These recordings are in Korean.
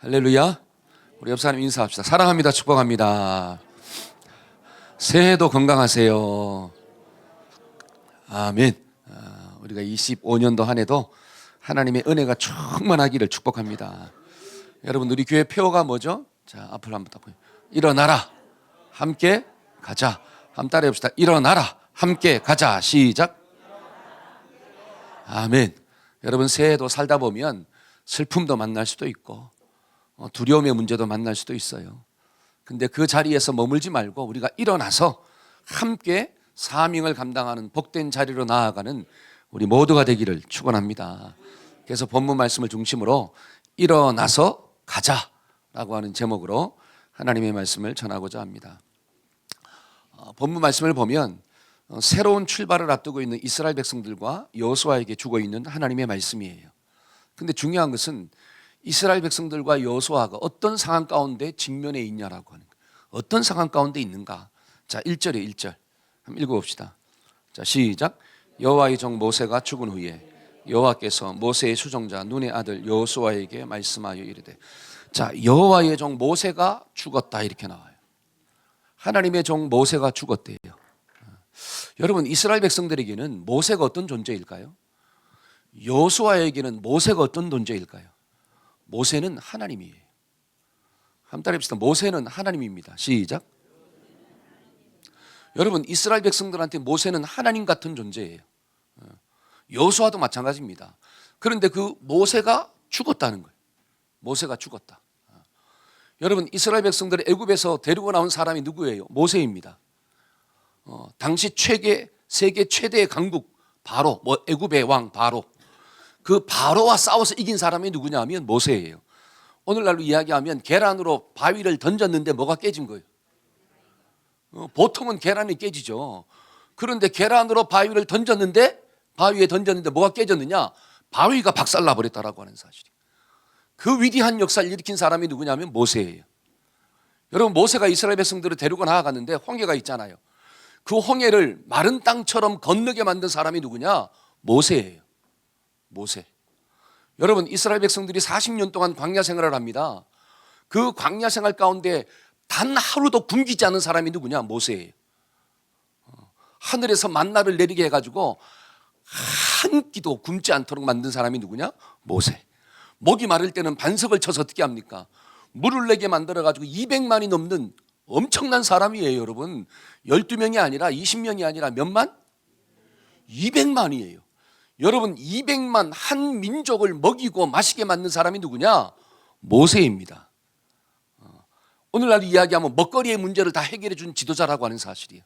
할렐루야. 우리 옆 사람 인사합시다. 사랑합니다. 축복합니다. 새해도 건강하세요. 아멘. 우리가 25년도 한 해도 하나님의 은혜가 충만하기를 축복합니다. 여러분, 우리 교회 표어가 뭐죠? 자, 앞을 한번 딱 보세요. 일어나라, 함께 가자. 한번 따라해 봅시다. 일어나라, 함께 가자. 시작. 아멘. 여러분, 새해도 살다 보면 슬픔도 만날 수도 있고 두려움의 문제도 만날 수도 있어요. 근데 그 자리에서 머물지 말고 우리가 일어나서 함께 사명을 감당하는 복된 자리로 나아가는 우리 모두가 되기를 축원합니다. 그래서 본문 말씀을 중심으로 일어나서 가자라고 하는 제목으로 하나님의 말씀을 전하고자 합니다. 본문 말씀을 보면 새로운 출발을 앞두고 있는 이스라엘 백성들과 여호수아에게 주고 있는 하나님의 말씀이에요. 근데 중요한 것은 이스라엘 백성들과 여호수아가 어떤 상황 가운데 직면해 있냐라고 하는 거예요. 어떤 상황 가운데 있는가? 자, 1절에 1절 한번 읽어봅시다. 자, 시작. 여호와의 종 모세가 죽은 후에 여호와께서 모세의 수종자 눈의 아들 여호수아에게 말씀하여 이르되. 자, 여호와의 종 모세가 죽었다 이렇게 나와요. 하나님의 종 모세가 죽었대요. 여러분, 이스라엘 백성들에게는 모세가 어떤 존재일까요? 여호수아에게는 모세가 어떤 존재일까요? 모세는 하나님이에요. 한번 따라해봅시다. 모세는 하나님입니다. 시작. 여러분, 이스라엘 백성들한테 모세는 하나님 같은 존재예요. 여호수아도 마찬가지입니다. 그런데 그 모세가 죽었다는 거예요. 모세가 죽었다. 여러분, 이스라엘 백성들을 애굽에서 데리고 나온 사람이 누구예요? 모세입니다. 당시 세계 최대의 강국 바로, 애굽의 왕 바로, 그 바로와 싸워서 이긴 사람이 누구냐 하면 모세예요. 오늘날로 이야기하면 계란으로 바위를 던졌는데 뭐가 깨진 거예요? 보통은 계란이 깨지죠. 그런데 계란으로 바위를 던졌는데, 바위에 던졌는데 뭐가 깨졌느냐? 바위가 박살나 버렸다라고 하는 사실이에요. 그 위대한 역사를 일으킨 사람이 누구냐면 모세예요. 여러분, 모세가 이스라엘 백성들을 데리고 나아갔는데 홍해가 있잖아요. 그 홍해를 마른 땅처럼 건너게 만든 사람이 누구냐? 모세예요. 모세. 여러분, 이스라엘 백성들이 40년 동안 광야 생활을 합니다. 그 광야 생활 가운데 단 하루도 굶기지 않은 사람이 누구냐? 모세예요. 하늘에서 만나를 내리게 해가지고 한 끼도 굶지 않도록 만든 사람이 누구냐? 모세. 목이 마를 때는 반석을 쳐서 어떻게 합니까? 물을 내게 만들어가지고 200만이 넘는 엄청난 사람이에요. 여러분, 12명이 아니라 20명이 아니라 몇만? 200만이에요. 여러분, 200만 한 민족을 먹이고 마시게 만든 사람이 누구냐? 모세입니다. 오늘날 이야기하면 먹거리의 문제를 다 해결해 준 지도자라고 하는 사실이에요.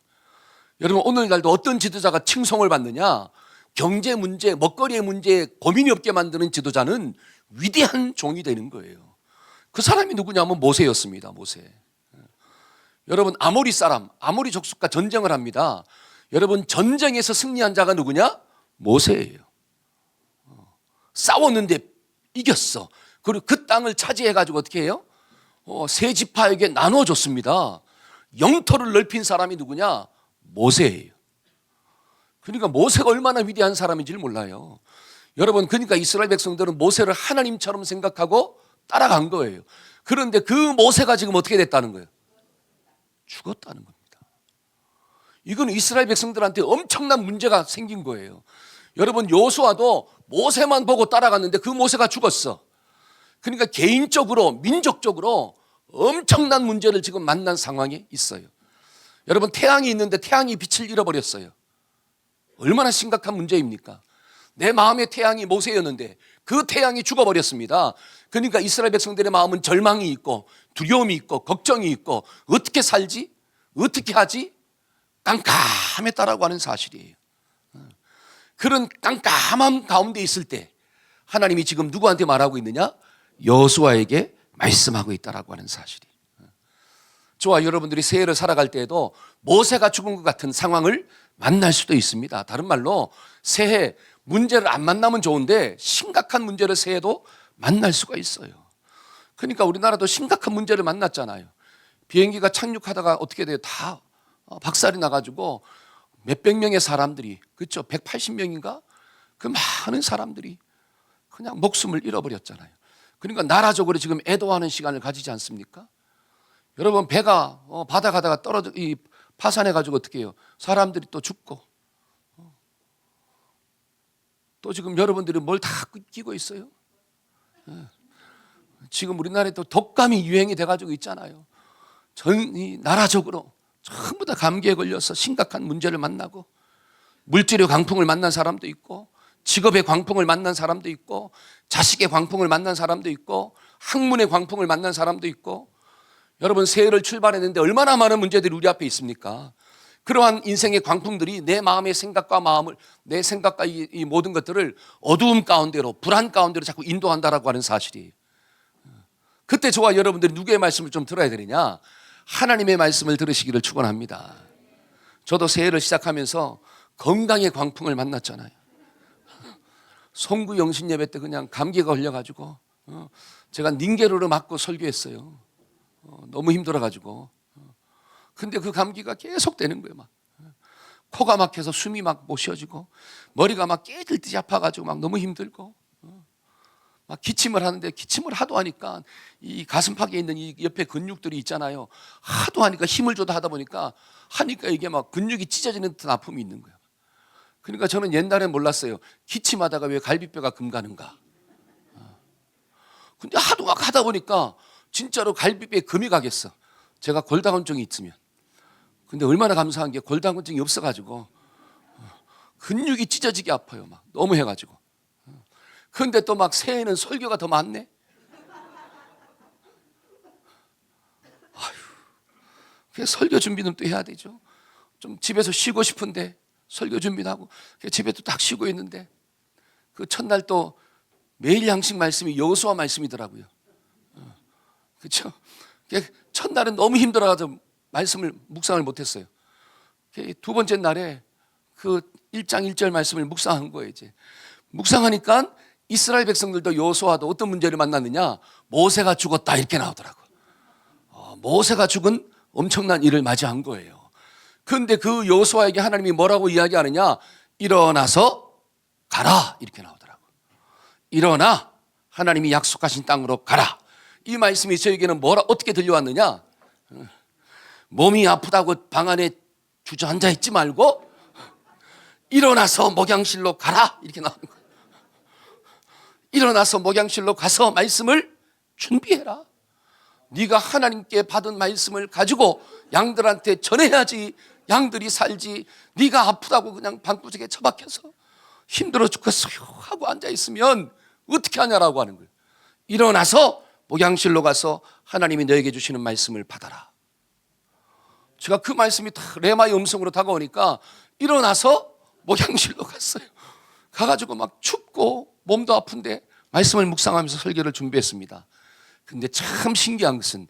여러분, 오늘날도 어떤 지도자가 칭송을 받느냐? 경제 문제, 먹거리의 문제에 고민이 없게 만드는 지도자는 위대한 종이 되는 거예요. 그 사람이 누구냐면 모세였습니다. 모세. 여러분, 아모리 사람, 아모리 족속과 전쟁을 합니다. 여러분, 전쟁에서 승리한 자가 누구냐? 모세예요. 싸웠는데 이겼어. 그리고 그 땅을 차지해가지고 어떻게 해요? 세 지파에게 나눠줬습니다. 영토를 넓힌 사람이 누구냐? 모세예요. 그러니까 모세가 얼마나 위대한 사람인지를 몰라요. 여러분, 그러니까 이스라엘 백성들은 모세를 하나님처럼 생각하고 따라간 거예요. 그런데 그 모세가 지금 어떻게 됐다는 거예요? 죽었다는 겁니다. 이건 이스라엘 백성들한테 엄청난 문제가 생긴 거예요. 여러분, 여호수아도 모세만 보고 따라갔는데 그 모세가 죽었어. 그러니까 개인적으로, 민족적으로 엄청난 문제를 지금 만난 상황에 있어요. 여러분, 태양이 있는데 태양이 빛을 잃어버렸어요. 얼마나 심각한 문제입니까? 내 마음의 태양이 모세였는데 그 태양이 죽어버렸습니다. 그러니까 이스라엘 백성들의 마음은 절망이 있고 두려움이 있고 걱정이 있고 어떻게 살지? 어떻게 하지? 깜깜했다라고 하는 사실이에요. 그런 깜깜함 가운데 있을 때 하나님이 지금 누구한테 말하고 있느냐? 여호수아에게 말씀하고 있다라고 하는 사실이에요. 저와 여러분들이 새해를 살아갈 때에도 모세가 죽은 것 같은 상황을 만날 수도 있습니다. 다른 말로 새해 문제를 안 만나면 좋은데 심각한 문제를 새해도 만날 수가 있어요. 그러니까 우리나라도 심각한 문제를 만났잖아요. 비행기가 착륙하다가 어떻게 돼요? 다 박살이 나가지고 몇백 명의 사람들이, 그렇죠? 180명인가? 그 많은 사람들이 그냥 목숨을 잃어버렸잖아요. 그러니까 나라적으로 지금 애도하는 시간을 가지지 않습니까? 여러분 배가 바다 가다가 떨어져 파산해가지고 어떻게 해요? 사람들이 또 죽고 또 지금 여러분들이 뭘 다 끼고 있어요. 지금 우리나라에 또 독감이 유행이 돼가지고 있잖아요. 이 나라적으로 전부 다 감기에 걸려서 심각한 문제를 만나고 물질의 광풍을 만난 사람도 있고 직업의 광풍을 만난 사람도 있고 자식의 광풍을 만난 사람도 있고 학문의 광풍을 만난 사람도 있고 여러분 새해를 출발했는데 얼마나 많은 문제들이 우리 앞에 있습니까? 그러한 인생의 광풍들이 내 마음의 생각과 마음을 내 생각과 이 모든 것들을 어두움 가운데로 불안 가운데로 자꾸 인도한다라고 하는 사실이에요. 그때 저와 여러분들이 누구의 말씀을 좀 들어야 되느냐? 하나님의 말씀을 들으시기를 축원합니다. 저도 새해를 시작하면서 건강의 광풍을 만났잖아요. 송구 영신 예배 때 그냥 감기가 걸려가지고 제가 닌게루를 맞고 설교했어요. 너무 힘들어가지고. 근데 그 감기가 계속 되는 거예요. 막 코가 막혀서 숨이 막 못 쉬어지고 머리가 막 깨질듯이 아파가지고 막 너무 힘들고 막 기침을 하는데 기침을 하도 하니까 이 가슴팍에 있는 이 옆에 근육들이 있잖아요. 하도 하니까 힘을 줘도 하다 보니까 이게 막 근육이 찢어지는 듯한 아픔이 있는 거예요. 그러니까 저는 옛날에 몰랐어요. 기침하다가 왜 갈비뼈가 금가는가. 근데 하도 막 하다 보니까 진짜로 갈비뼈에 금이 가겠어. 제가 골다공증이 있으면. 근데 얼마나 감사한 게 골다공증이 없어가지고 근육이 찢어지게 아파요. 막 너무 해가지고. 그런데 또 막 새해에는 설교가 더 많네. 아휴, 설교 준비는 또 해야 되죠. 좀 집에서 쉬고 싶은데 설교 준비도 하고 집에 또 딱 쉬고 있는데 그 첫날 또 매일 양식 말씀이 여호수아 말씀이더라고요. 그렇죠? 첫날은 너무 힘들어가지고 말씀을 묵상을 못했어요. 두 번째 날에 그 1장 1절 말씀을 묵상한 거예요. 이제 묵상하니까 이스라엘 백성들도 여호수아도 어떤 문제를 만났느냐? 모세가 죽었다 이렇게 나오더라고요. 모세가 죽은 엄청난 일을 맞이한 거예요. 그런데 그 여호수아에게 하나님이 뭐라고 이야기하느냐? 일어나서 가라 이렇게 나오더라고요. 일어나 하나님이 약속하신 땅으로 가라. 이 말씀이 저에게는 어떻게 들려왔느냐? 몸이 아프다고 방 안에 주저앉아 있지 말고 일어나서 목양실로 가라 이렇게 나오는 거예요. 일어나서 목양실로 가서 말씀을 준비해라. 네가 하나님께 받은 말씀을 가지고 양들한테 전해야지 양들이 살지. 네가 아프다고 그냥 방구석에 처박혀서 힘들어 죽겠어요 하고 앉아있으면 어떻게 하냐라고 하는 거예요. 일어나서 목양실로 가서 하나님이 너에게 주시는 말씀을 받아라. 제가 그 말씀이 다 레마의 음성으로 다가오니까 일어나서 목양실로 갔어요. 가가지고 막 춥고 몸도 아픈데 말씀을 묵상하면서 설교를 준비했습니다. 근데 참 신기한 것은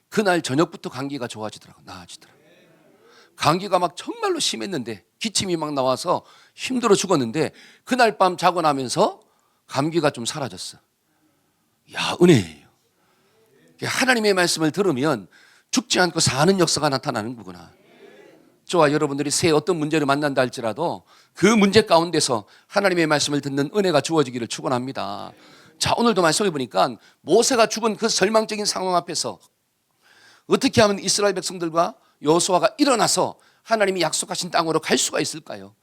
그날 저녁부터 감기가 좋아지더라고요. 나아지더라고요. 감기가 막 정말로 심했는데 기침이 막 나와서 힘들어 죽었는데 그날 밤 자고 나면서 감기가 좀 사라졌어. 야, 은혜예요. 하나님의 말씀을 들으면 죽지 않고 사는 역사가 나타나는 거구나. 저와 여러분들이 새해 어떤 문제를 만난다 할지라도 그 문제 가운데서 하나님의 말씀을 듣는 은혜가 주어지기를 축원합니다. 자, 오늘도 말씀해 보니까 모세가 죽은 그 절망적인 상황 앞에서 어떻게 하면 이스라엘 백성들과 여호수아가 일어나서 하나님이 약속하신 땅으로 갈 수가 있을까요?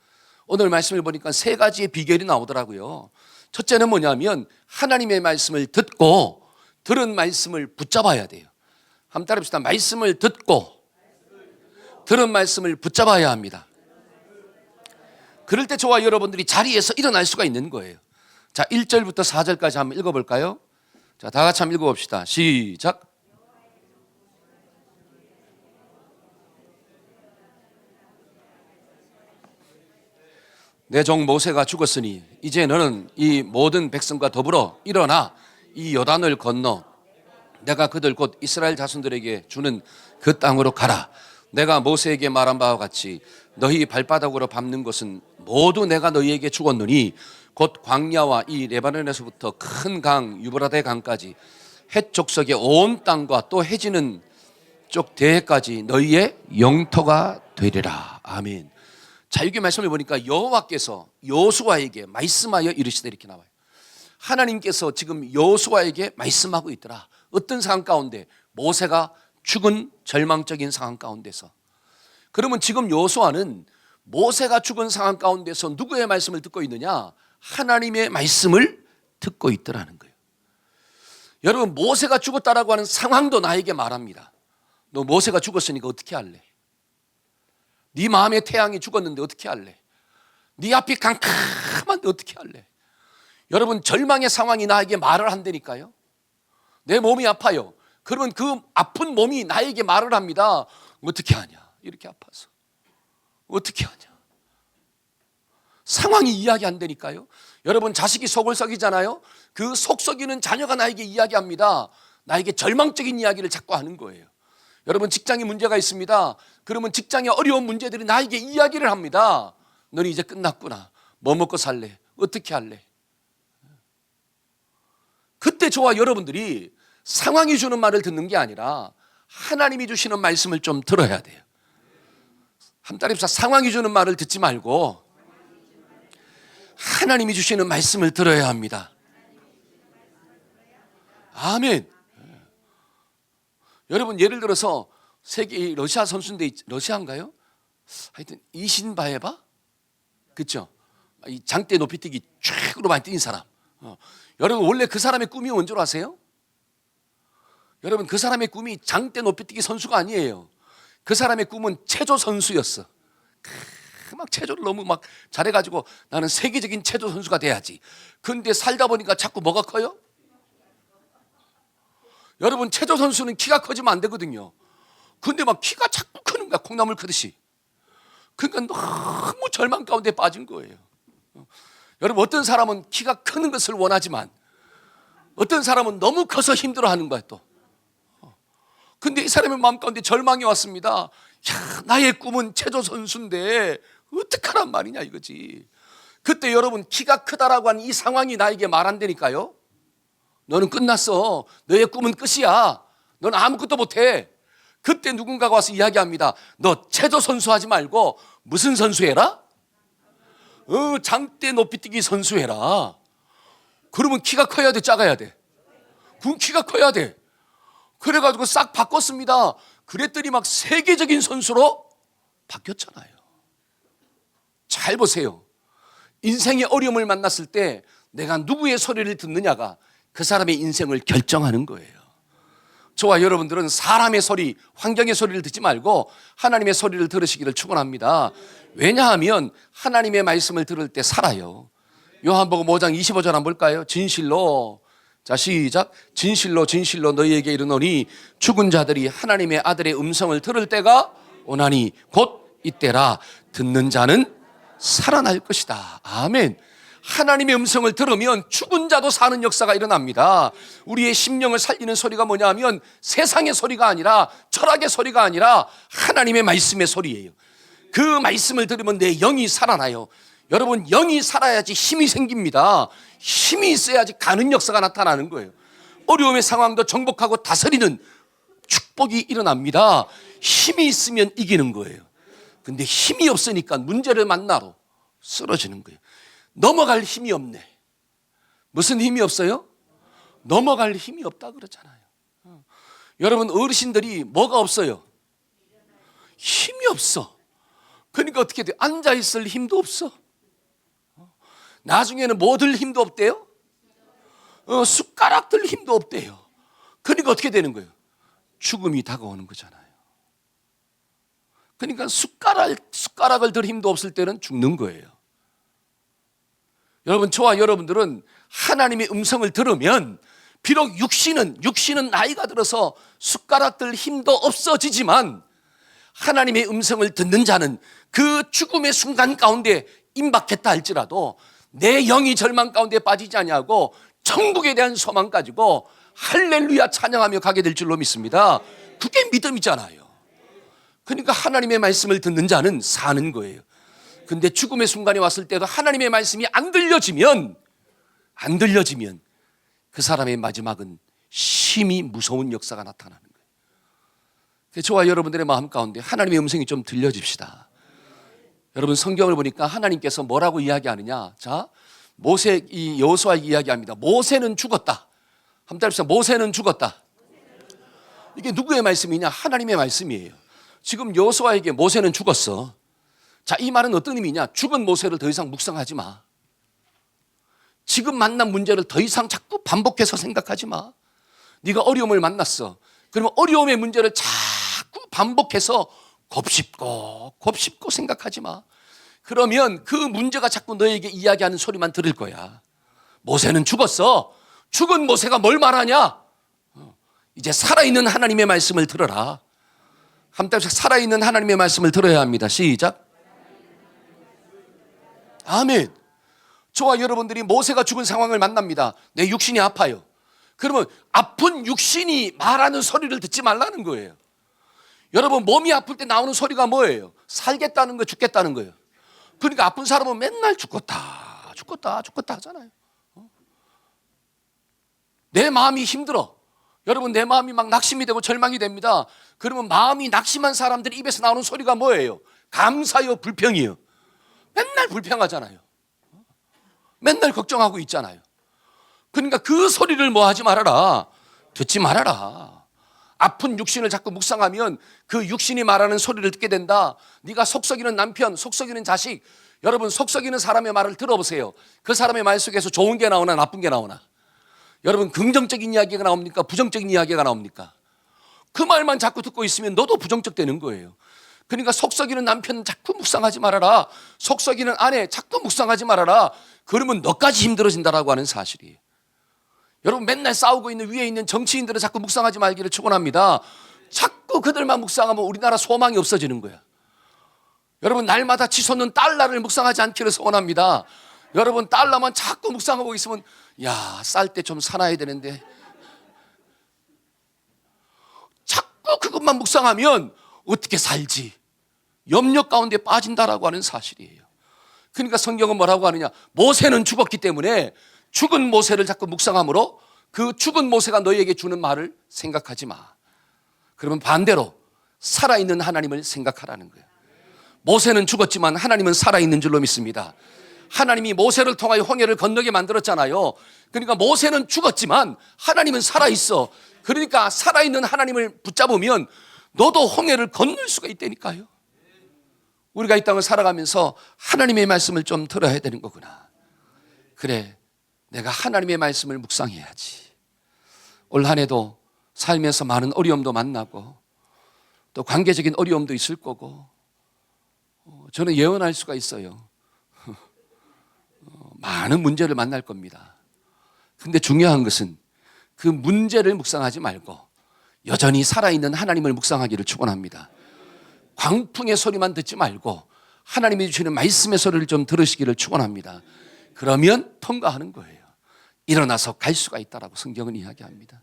오늘 말씀을 보니까 세 가지의 비결이 나오더라고요. 첫째는 뭐냐면 하나님의 말씀을 듣고 들은 말씀을 붙잡아야 돼요. 한번 따라합시다. 말씀을 듣고 들은 말씀을 붙잡아야 합니다. 그럴 때 저와 여러분들이 자리에서 일어날 수가 있는 거예요. 자, 1절부터 4절까지 한번 읽어볼까요? 자, 다 같이 한번 읽어봅시다. 시작. 내 종 모세가 죽었으니 이제 너는 이 모든 백성과 더불어 일어나 이 요단을 건너 내가 그들 곧 이스라엘 자손들에게 주는 그 땅으로 가라. 내가 모세에게 말한 바와 같이 너희 발바닥으로 밟는 것은 모두 내가 너희에게 주었느니 곧 광야와 이 레바논에서부터 큰 강 유브라데 강까지 헷 족속의 온 땅과 또 해지는 쪽 대해까지 너희의 영토가 되리라. 아멘. 자, 여기 말씀을 보니까 여호와께서 여호수아에게 말씀하여 이르시되 이렇게 나와요. 하나님께서 지금 여호수아에게 말씀하고 있더라. 어떤 상황 가운데? 모세가 죽은 절망적인 상황 가운데서. 그러면 지금 여호수아는 모세가 죽은 상황 가운데서 누구의 말씀을 듣고 있느냐? 하나님의 말씀을 듣고 있더라는 거예요. 여러분, 모세가 죽었다라고 하는 상황도 나에게 말합니다. 너 모세가 죽었으니까 어떻게 할래? 네 마음의 태양이 죽었는데 어떻게 할래? 네 앞이 캄캄한데 어떻게 할래? 여러분, 절망의 상황이 나에게 말을 한다니까요. 내 몸이 아파요. 그러면 그 아픈 몸이 나에게 말을 합니다. 어떻게 하냐? 이렇게 아파서 어떻게 하냐? 상황이 이야기한다니까요. 여러분, 자식이 속을 썩이잖아요. 그 속 썩이는 자녀가 나에게 이야기합니다. 나에게 절망적인 이야기를 자꾸 하는 거예요. 여러분, 직장에 문제가 있습니다. 그러면 직장의 어려운 문제들이 나에게 이야기를 합니다. 너는 이제 끝났구나. 뭐 먹고 살래? 어떻게 할래? 그때 저와 여러분들이 상황이 주는 말을 듣는 게 아니라 하나님이 주시는 말씀을 좀 들어야 돼요. 한따림사 상황이 주는 말을 듣지 말고 하나님이 주시는 말씀을 들어야 합니다. 아멘. 여러분, 예를 들어서 세계 러시아 선수인데, 러시아인가요? 하여튼 이신바에바? 그렇죠? 이 장대 높이뛰기 최고로 많이 뛰는 사람. 여러분, 원래 그 사람의 꿈이 뭔 줄 아세요? 여러분, 그 사람의 꿈이 장대 높이뛰기 선수가 아니에요. 그 사람의 꿈은 체조 선수였어. 막 체조를 너무 막 잘해가지고 나는 세계적인 체조 선수가 돼야지. 근데 살다 보니까 자꾸 뭐가 커요? 여러분, 체조 선수는 키가 커지면 안 되거든요. 근데 막 키가 자꾸 크는 거야, 콩나물 크듯이. 그러니까 너무 절망 가운데 빠진 거예요. 여러분, 어떤 사람은 키가 크는 것을 원하지만 어떤 사람은 너무 커서 힘들어하는 거야 또. 근데 이 사람의 마음 가운데 절망이 왔습니다. 야, 나의 꿈은 체조 선수인데 어떡하란 말이냐 이거지. 그때 여러분, 키가 크다라고 하는 이 상황이 나에게 말한다니까요. 너는 끝났어. 너의 꿈은 끝이야. 너는 아무것도 못해. 그때 누군가가 와서 이야기합니다. 너 체조 선수 하지 말고 무슨 선수 해라? 장대 높이뛰기 선수 해라. 그러면 키가 커야 돼, 작아야 돼? 그럼 키가 커야 돼. 그래가지고 싹 바꿨습니다. 그랬더니 막 세계적인 선수로 바뀌었잖아요. 잘 보세요. 인생의 어려움을 만났을 때 내가 누구의 소리를 듣느냐가 그 사람의 인생을 결정하는 거예요. 저와 여러분들은 사람의 소리, 환경의 소리를 듣지 말고 하나님의 소리를 들으시기를 축원합니다. 왜냐하면 하나님의 말씀을 들을 때 살아요. 요한복음 5장 25절 한번 볼까요? 진실로, 자 시작. 진실로 진실로 너희에게 이르노니 죽은 자들이 하나님의 아들의 음성을 들을 때가 오나니 곧 이때라. 듣는 자는 살아날 것이다. 아멘. 하나님의 음성을 들으면 죽은 자도 사는 역사가 일어납니다. 우리의 심령을 살리는 소리가 뭐냐면 세상의 소리가 아니라, 철학의 소리가 아니라 하나님의 말씀의 소리예요. 그 말씀을 들으면 내 영이 살아나요. 여러분, 영이 살아야지 힘이 생깁니다. 힘이 있어야지 가는 역사가 나타나는 거예요. 어려움의 상황도 정복하고 다스리는 축복이 일어납니다. 힘이 있으면 이기는 거예요. 근데 힘이 없으니까 문제를 만나러 쓰러지는 거예요. 넘어갈 힘이 없네. 무슨 힘이 없어요? 넘어갈 힘이 없다 그러잖아요. 여러분, 어르신들이 뭐가 없어요? 힘이 없어. 그러니까 어떻게 돼? 앉아있을 힘도 없어. 나중에는 뭐 들 힘도 없대요? 숟가락 들 힘도 없대요. 그러니까 어떻게 되는 거예요? 죽음이 다가오는 거잖아요. 그러니까 숟가락을 들 힘도 없을 때는 죽는 거예요. 여러분, 저와 여러분들은 하나님의 음성을 들으면 비록 육신은 나이가 들어서 숟가락 들 힘도 없어지지만 하나님의 음성을 듣는 자는 그 죽음의 순간 가운데 임박했다 할지라도 내 영이 절망 가운데 빠지지 아니하고 천국에 대한 소망 가지고 할렐루야 찬양하며 가게 될 줄로 믿습니다. 그게 믿음이잖아요. 그러니까 하나님의 말씀을 듣는 자는 사는 거예요. 근데 죽음의 순간이 왔을 때도 하나님의 말씀이 안 들려지면 그 사람의 마지막은 심히 무서운 역사가 나타나는 거예요. 저와 여러분들의 마음 가운데 하나님의 음성이 좀 들려집시다. 여러분, 성경을 보니까 하나님께서 뭐라고 이야기하느냐? 자, 모세 이 여호수아 이야기합니다. 모세는 죽었다. 한번 따라합시다. 모세는 죽었다. 이게 누구의 말씀이냐? 하나님의 말씀이에요. 지금 여호수아에게 모세는 죽었어. 자, 이 말은 어떤 의미냐? 죽은 모세를 더 이상 묵상하지 마. 지금 만난 문제를 더 이상 자꾸 반복해서 생각하지 마. 네가 어려움을 만났어. 그러면 어려움의 문제를 자꾸 반복해서 곱씹고 생각하지 마. 그러면 그 문제가 자꾸 너에게 이야기하는 소리만 들을 거야. 모세는 죽었어. 죽은 모세가 뭘 말하냐? 이제 살아있는 하나님의 말씀을 들어라. 한번 살아있는 하나님의 말씀을 들어야 합니다. 시작. 아멘. 저와 여러분들이 모세가 죽은 상황을 만납니다. 내 육신이 아파요. 그러면 아픈 육신이 말하는 소리를 듣지 말라는 거예요. 여러분, 몸이 아플 때 나오는 소리가 뭐예요? 살겠다는 거, 죽겠다는 거예요. 그러니까 아픈 사람은 맨날 죽겠다 하잖아요. 내 마음이 힘들어. 여러분, 내 마음이 막 낙심이 되고 절망이 됩니다. 그러면 마음이 낙심한 사람들이 입에서 나오는 소리가 뭐예요? 감사요, 불평이요. 맨날 불평하잖아요. 맨날 걱정하고 있잖아요. 그러니까 그 소리를 뭐 하지 말아라. 듣지 말아라. 아픈 육신을 자꾸 묵상하면 그 육신이 말하는 소리를 듣게 된다. 네가 속썩이는 남편, 속썩이는 자식, 여러분 속썩이는 사람의 말을 들어보세요. 그 사람의 말 속에서 좋은 게 나오나 나쁜 게 나오나? 여러분, 긍정적인 이야기가 나옵니까? 부정적인 이야기가 나옵니까? 그 말만 자꾸 듣고 있으면 너도 부정적 되는 거예요. 그러니까 속썩이는 남편 자꾸 묵상하지 말아라. 속썩이는 아내 자꾸 묵상하지 말아라. 그러면 너까지 힘들어진다라고 하는 사실이에요. 여러분, 맨날 싸우고 있는 위에 있는 정치인들은 자꾸 묵상하지 말기를 축원합니다. 자꾸 그들만 묵상하면 우리나라 소망이 없어지는 거야. 여러분, 날마다 치솟는 달러를 묵상하지 않기를 소원합니다. 여러분, 달러만 자꾸 묵상하고 있으면 야, 쌀 때 좀 사놔야 되는데, 자꾸 그것만 묵상하면 어떻게 살지? 염려 가운데 빠진다라고 하는 사실이에요. 그러니까 성경은 뭐라고 하느냐? 모세는 죽었기 때문에 죽은 모세를 자꾸 묵상함으로 그 죽은 모세가 너희에게 주는 말을 생각하지 마. 그러면 반대로 살아있는 하나님을 생각하라는 거예요. 모세는 죽었지만 하나님은 살아있는 줄로 믿습니다. 하나님이 모세를 통하여 홍해를 건너게 만들었잖아요. 그러니까 모세는 죽었지만 하나님은 살아있어. 그러니까 살아있는 하나님을 붙잡으면 너도 홍해를 건널 수가 있다니까요. 우리가 이 땅을 살아가면서 하나님의 말씀을 좀 들어야 되는 거구나. 그래, 내가 하나님의 말씀을 묵상해야지. 올 한 해도 살면서 많은 어려움도 만나고 또 관계적인 어려움도 있을 거고, 저는 예언할 수가 있어요. 많은 문제를 만날 겁니다. 근데 중요한 것은 그 문제를 묵상하지 말고 여전히 살아있는 하나님을 묵상하기를 축원합니다. 광풍의 소리만 듣지 말고 하나님이 주시는 말씀의 소리를 좀 들으시기를 축원합니다. 그러면 통과하는 거예요. 일어나서 갈 수가 있다라고 성경은 이야기합니다.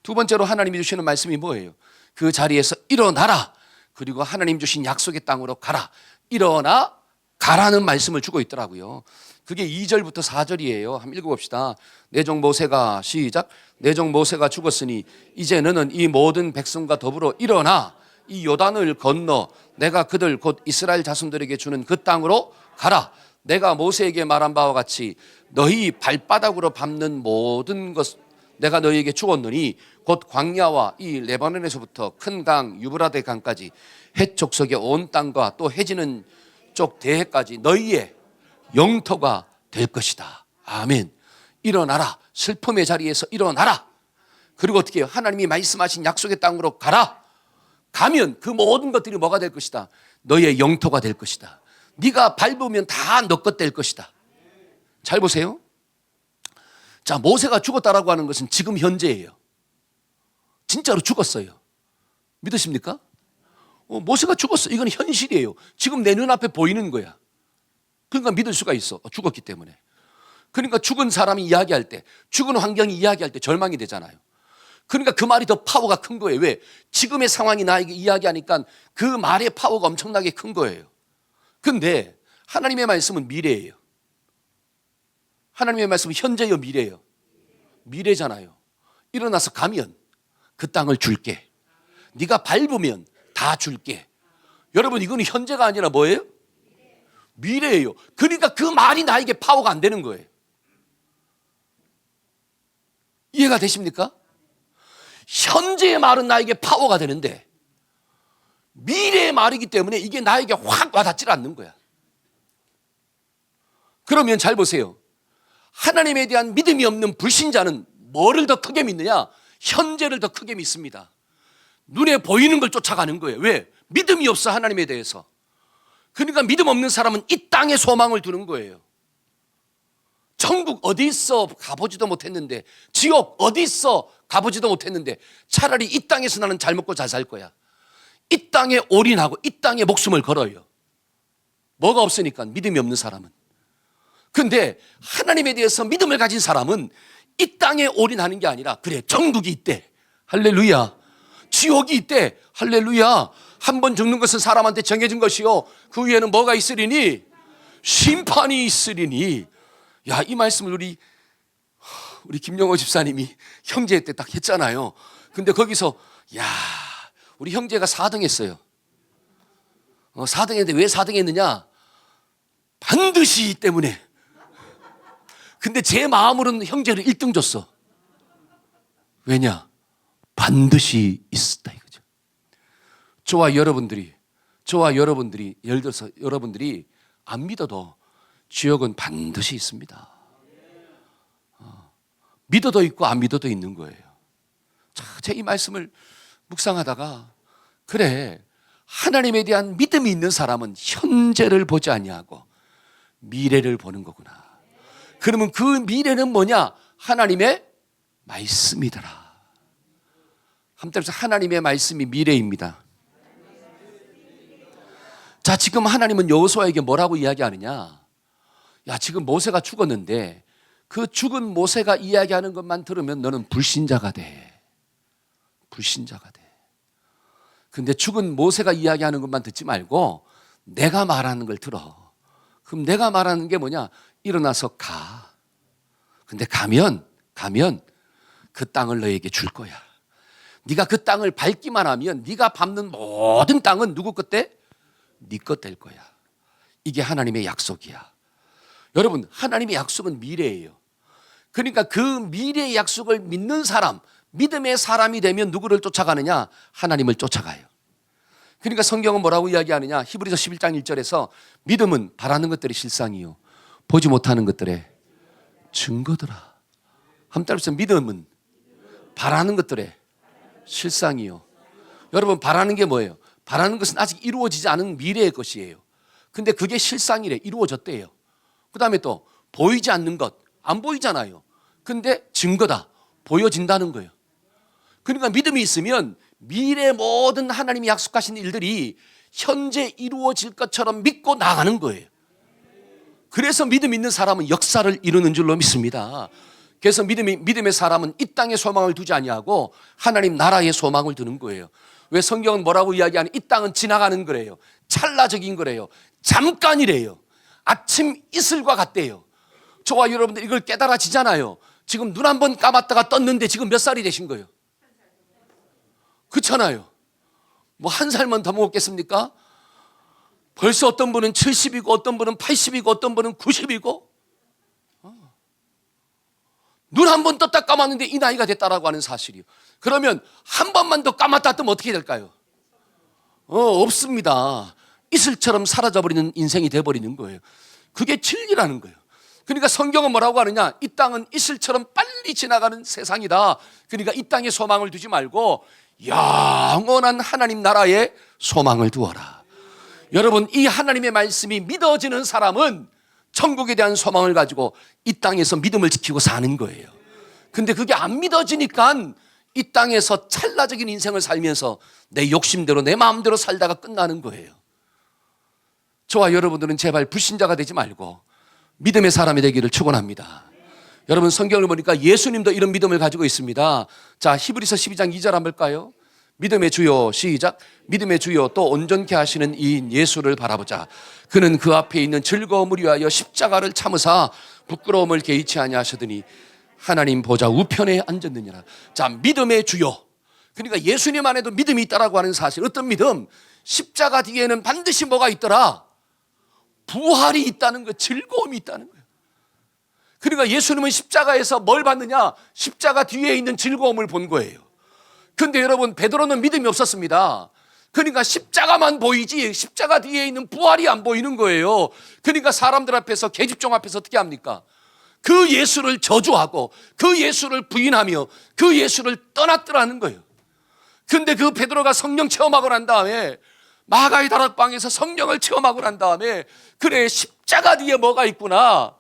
두 번째로 하나님이 주시는 말씀이 뭐예요? 그 자리에서 일어나라. 그리고 하나님 주신 약속의 땅으로 가라. 일어나 가라는 말씀을 주고 있더라고요. 그게 2절부터 4절이에요. 한번 읽어봅시다. 내 종 모세가, 시작. 내 종 모세가 죽었으니 이제 너는 이 모든 백성과 더불어 일어나 이 요단을 건너 내가 그들 곧 이스라엘 자손들에게 주는 그 땅으로 가라. 내가 모세에게 말한 바와 같이 너희 발바닥으로 밟는 모든 것 내가 너희에게 주었느니 곧 광야와 이 레바논에서부터 큰 강 유브라데 강까지 헷 족속의 온 땅과 또 해지는 쪽 대해까지 너희의 영토가 될 것이다. 아멘. 일어나라. 슬픔의 자리에서 일어나라. 그리고 어떻게 해요? 하나님이 말씀하신 약속의 땅으로 가라. 가면 그 모든 것들이 뭐가 될 것이다? 너의 영토가 될 것이다. 네가 밟으면 다 너 것 될 것이다. 잘 보세요. 자, 모세가 죽었다라고 하는 것은 지금 현재예요. 진짜로 죽었어요. 믿으십니까? 모세가 죽었어. 이건 현실이에요. 지금 내 눈앞에 보이는 거야. 그러니까 믿을 수가 있어. 죽었기 때문에. 그러니까 죽은 사람이 이야기할 때, 죽은 환경이 이야기할 때 절망이 되잖아요. 그러니까 그 말이 더 파워가 큰 거예요. 왜? 지금의 상황이 나에게 이야기하니까 그 말의 파워가 엄청나게 큰 거예요. 근데 하나님의 말씀은 미래예요. 하나님의 말씀은 현재요, 미래예요. 미래잖아요. 일어나서 가면 그 땅을 줄게. 네가 밟으면 다 줄게. 여러분, 이거는 현재가 아니라 뭐예요? 미래예요. 그러니까 그 말이 나에게 파워가 안 되는 거예요. 이해가 되십니까? 현재의 말은 나에게 파워가 되는데 미래의 말이기 때문에 이게 나에게 확 와닿질 않는 거야. 그러면 잘 보세요. 하나님에 대한 믿음이 없는 불신자는 뭐를 더 크게 믿느냐? 현재를 더 크게 믿습니다. 눈에 보이는 걸 쫓아가는 거예요. 왜? 믿음이 없어, 하나님에 대해서. 그러니까 믿음 없는 사람은 이 땅에 소망을 두는 거예요. 천국 어디 있어? 가보지도 못했는데, 지옥 어디 있어? 가보지도 못했는데, 차라리 이 땅에서 나는 잘 먹고 잘 살 거야. 이 땅에 올인하고 이 땅에 목숨을 걸어요. 뭐가 없으니까, 믿음이 없는 사람은. 근데 하나님에 대해서 믿음을 가진 사람은 이 땅에 올인하는 게 아니라, 그래, 천국이 있대, 할렐루야. 지옥이 있대, 할렐루야. 한 번 죽는 것은 사람한테 정해진 것이요, 그 위에는 뭐가 있으리니? 심판이 있으리니. 야, 이 말씀을 우리 김영호 집사님이 형제 때 딱 했잖아요. 근데 거기서 야, 우리 형제가 4등 했어요. 4등 했는데 왜 4등 했느냐? 반드시 때문에. 근데 제 마음으로는 형제를 1등 줬어. 왜냐? 반드시 있었다 이거죠. 저와 여러분들이 예를 들어서 여러분들이 안 믿어도 지옥은 반드시 있습니다. 믿어도 있고 안 믿어도 있는 거예요. 제가 이 말씀을 묵상하다가, 그래, 하나님에 대한 믿음이 있는 사람은 현재를 보지 아니하고 미래를 보는 거구나. 그러면 그 미래는 뭐냐? 하나님의 말씀이더라. 한때에서 하나님의 말씀이 미래입니다. 자, 지금 하나님은 여호수아에게 뭐라고 이야기하느냐? 야, 지금 모세가 죽었는데 그 죽은 모세가 이야기하는 것만 들으면 너는 불신자가 돼. 불신자가 돼. 근데 죽은 모세가 이야기하는 것만 듣지 말고 내가 말하는 걸 들어. 그럼 내가 말하는 게 뭐냐? 일어나서 가. 근데 가면 그 땅을 너에게 줄 거야. 네가 그 땅을 밟기만 하면 네가 밟는 모든 땅은 누구 것대? 네 것 될 거야. 이게 하나님의 약속이야. 여러분, 하나님의 약속은 미래예요. 그러니까 그 미래의 약속을 믿는 사람, 믿음의 사람이 되면 누구를 쫓아가느냐? 하나님을 쫓아가요. 그러니까 성경은 뭐라고 이야기하느냐? 히브리서 11장 1절에서 믿음은 바라는 것들의 실상이요, 보지 못하는 것들의 증거더라. 한번 따라해보세요. 믿음은 바라는 것들의 실상이요. 여러분, 바라는 게 뭐예요? 바라는 것은 아직 이루어지지 않은 미래의 것이에요. 근데 그게 실상이래. 이루어졌대요. 그 다음에 또 보이지 않는 것, 안 보이잖아요. 근데 증거다. 보여진다는 거예요. 그러니까 믿음이 있으면 미래 모든 하나님이 약속하신 일들이 현재 이루어질 것처럼 믿고 나가는 거예요. 그래서 믿음 있는 사람은 역사를 이루는 줄로 믿습니다. 그래서 믿음의 사람은 이 땅에 소망을 두지 아니하고 하나님 나라에 소망을 두는 거예요. 왜 성경은 뭐라고 이야기하는? 이 땅은 지나가는 거래요. 찰나적인 거래요. 잠깐이래요. 아침 이슬과 같대요. 저와 여러분들 이걸 깨달아지잖아요. 지금 눈 한 번 감았다가 떴는데 지금 몇 살이 되신 거예요? 그렇잖아요. 뭐 한 살만 더 먹었겠습니까? 벌써 어떤 분은 70이고 어떤 분은 80이고 어떤 분은 90이고, 눈 한 번 떴다 감았는데 이 나이가 됐다라고 하는 사실이요. 그러면 한 번만 더 감았다 뜨면 어떻게 될까요? 없습니다. 이슬처럼 사라져버리는 인생이 돼버리는 거예요. 그게 진리라는 거예요. 그러니까 성경은 뭐라고 하느냐? 이 땅은 이슬처럼 빨리 지나가는 세상이다. 그러니까 이 땅에 소망을 두지 말고 영원한 하나님 나라에 소망을 두어라. 여러분, 이 하나님의 말씀이 믿어지는 사람은 천국에 대한 소망을 가지고 이 땅에서 믿음을 지키고 사는 거예요. 근데 그게 안 믿어지니까 이 땅에서 찰나적인 인생을 살면서 내 욕심대로 내 마음대로 살다가 끝나는 거예요. 저와 여러분들은 제발 불신자가 되지 말고 믿음의 사람이 되기를 축원합니다. 여러분, 성경을 보니까 예수님도 이런 믿음을 가지고 있습니다. 자, 히브리서 12장 2절 한번 볼까요? 믿음의 주요, 시작. 믿음의 주요 또 온전케 하시는 이인 예수를 바라보자. 그는 그 앞에 있는 즐거움을 위하여 십자가를 참으사 부끄러움을 개의치 아니하시더니 하나님 보좌 우편에 앉았느니라. 자, 믿음의 주요. 그러니까 예수님 안에도 믿음이 있다라고 하는 사실. 어떤 믿음? 십자가 뒤에는 반드시 뭐가 있더라? 부활이 있다는 거, 즐거움이 있다는 거예요. 그러니까 예수님은 십자가에서 뭘 봤느냐? 십자가 뒤에 있는 즐거움을 본 거예요. 근데 여러분, 베드로는 믿음이 없었습니다. 그러니까 십자가만 보이지 십자가 뒤에 있는 부활이 안 보이는 거예요. 그러니까 사람들 앞에서, 계집종 앞에서 어떻게 합니까? 그 예수를 저주하고 그 예수를 부인하며 그 예수를 떠났더라는 거예요. 근데 그 베드로가 성령 체험하고 난 다음에, 마가의 다락방에서 성령을 체험하고 난 다음에, 그래, 십자가 뒤에 뭐가 있구나,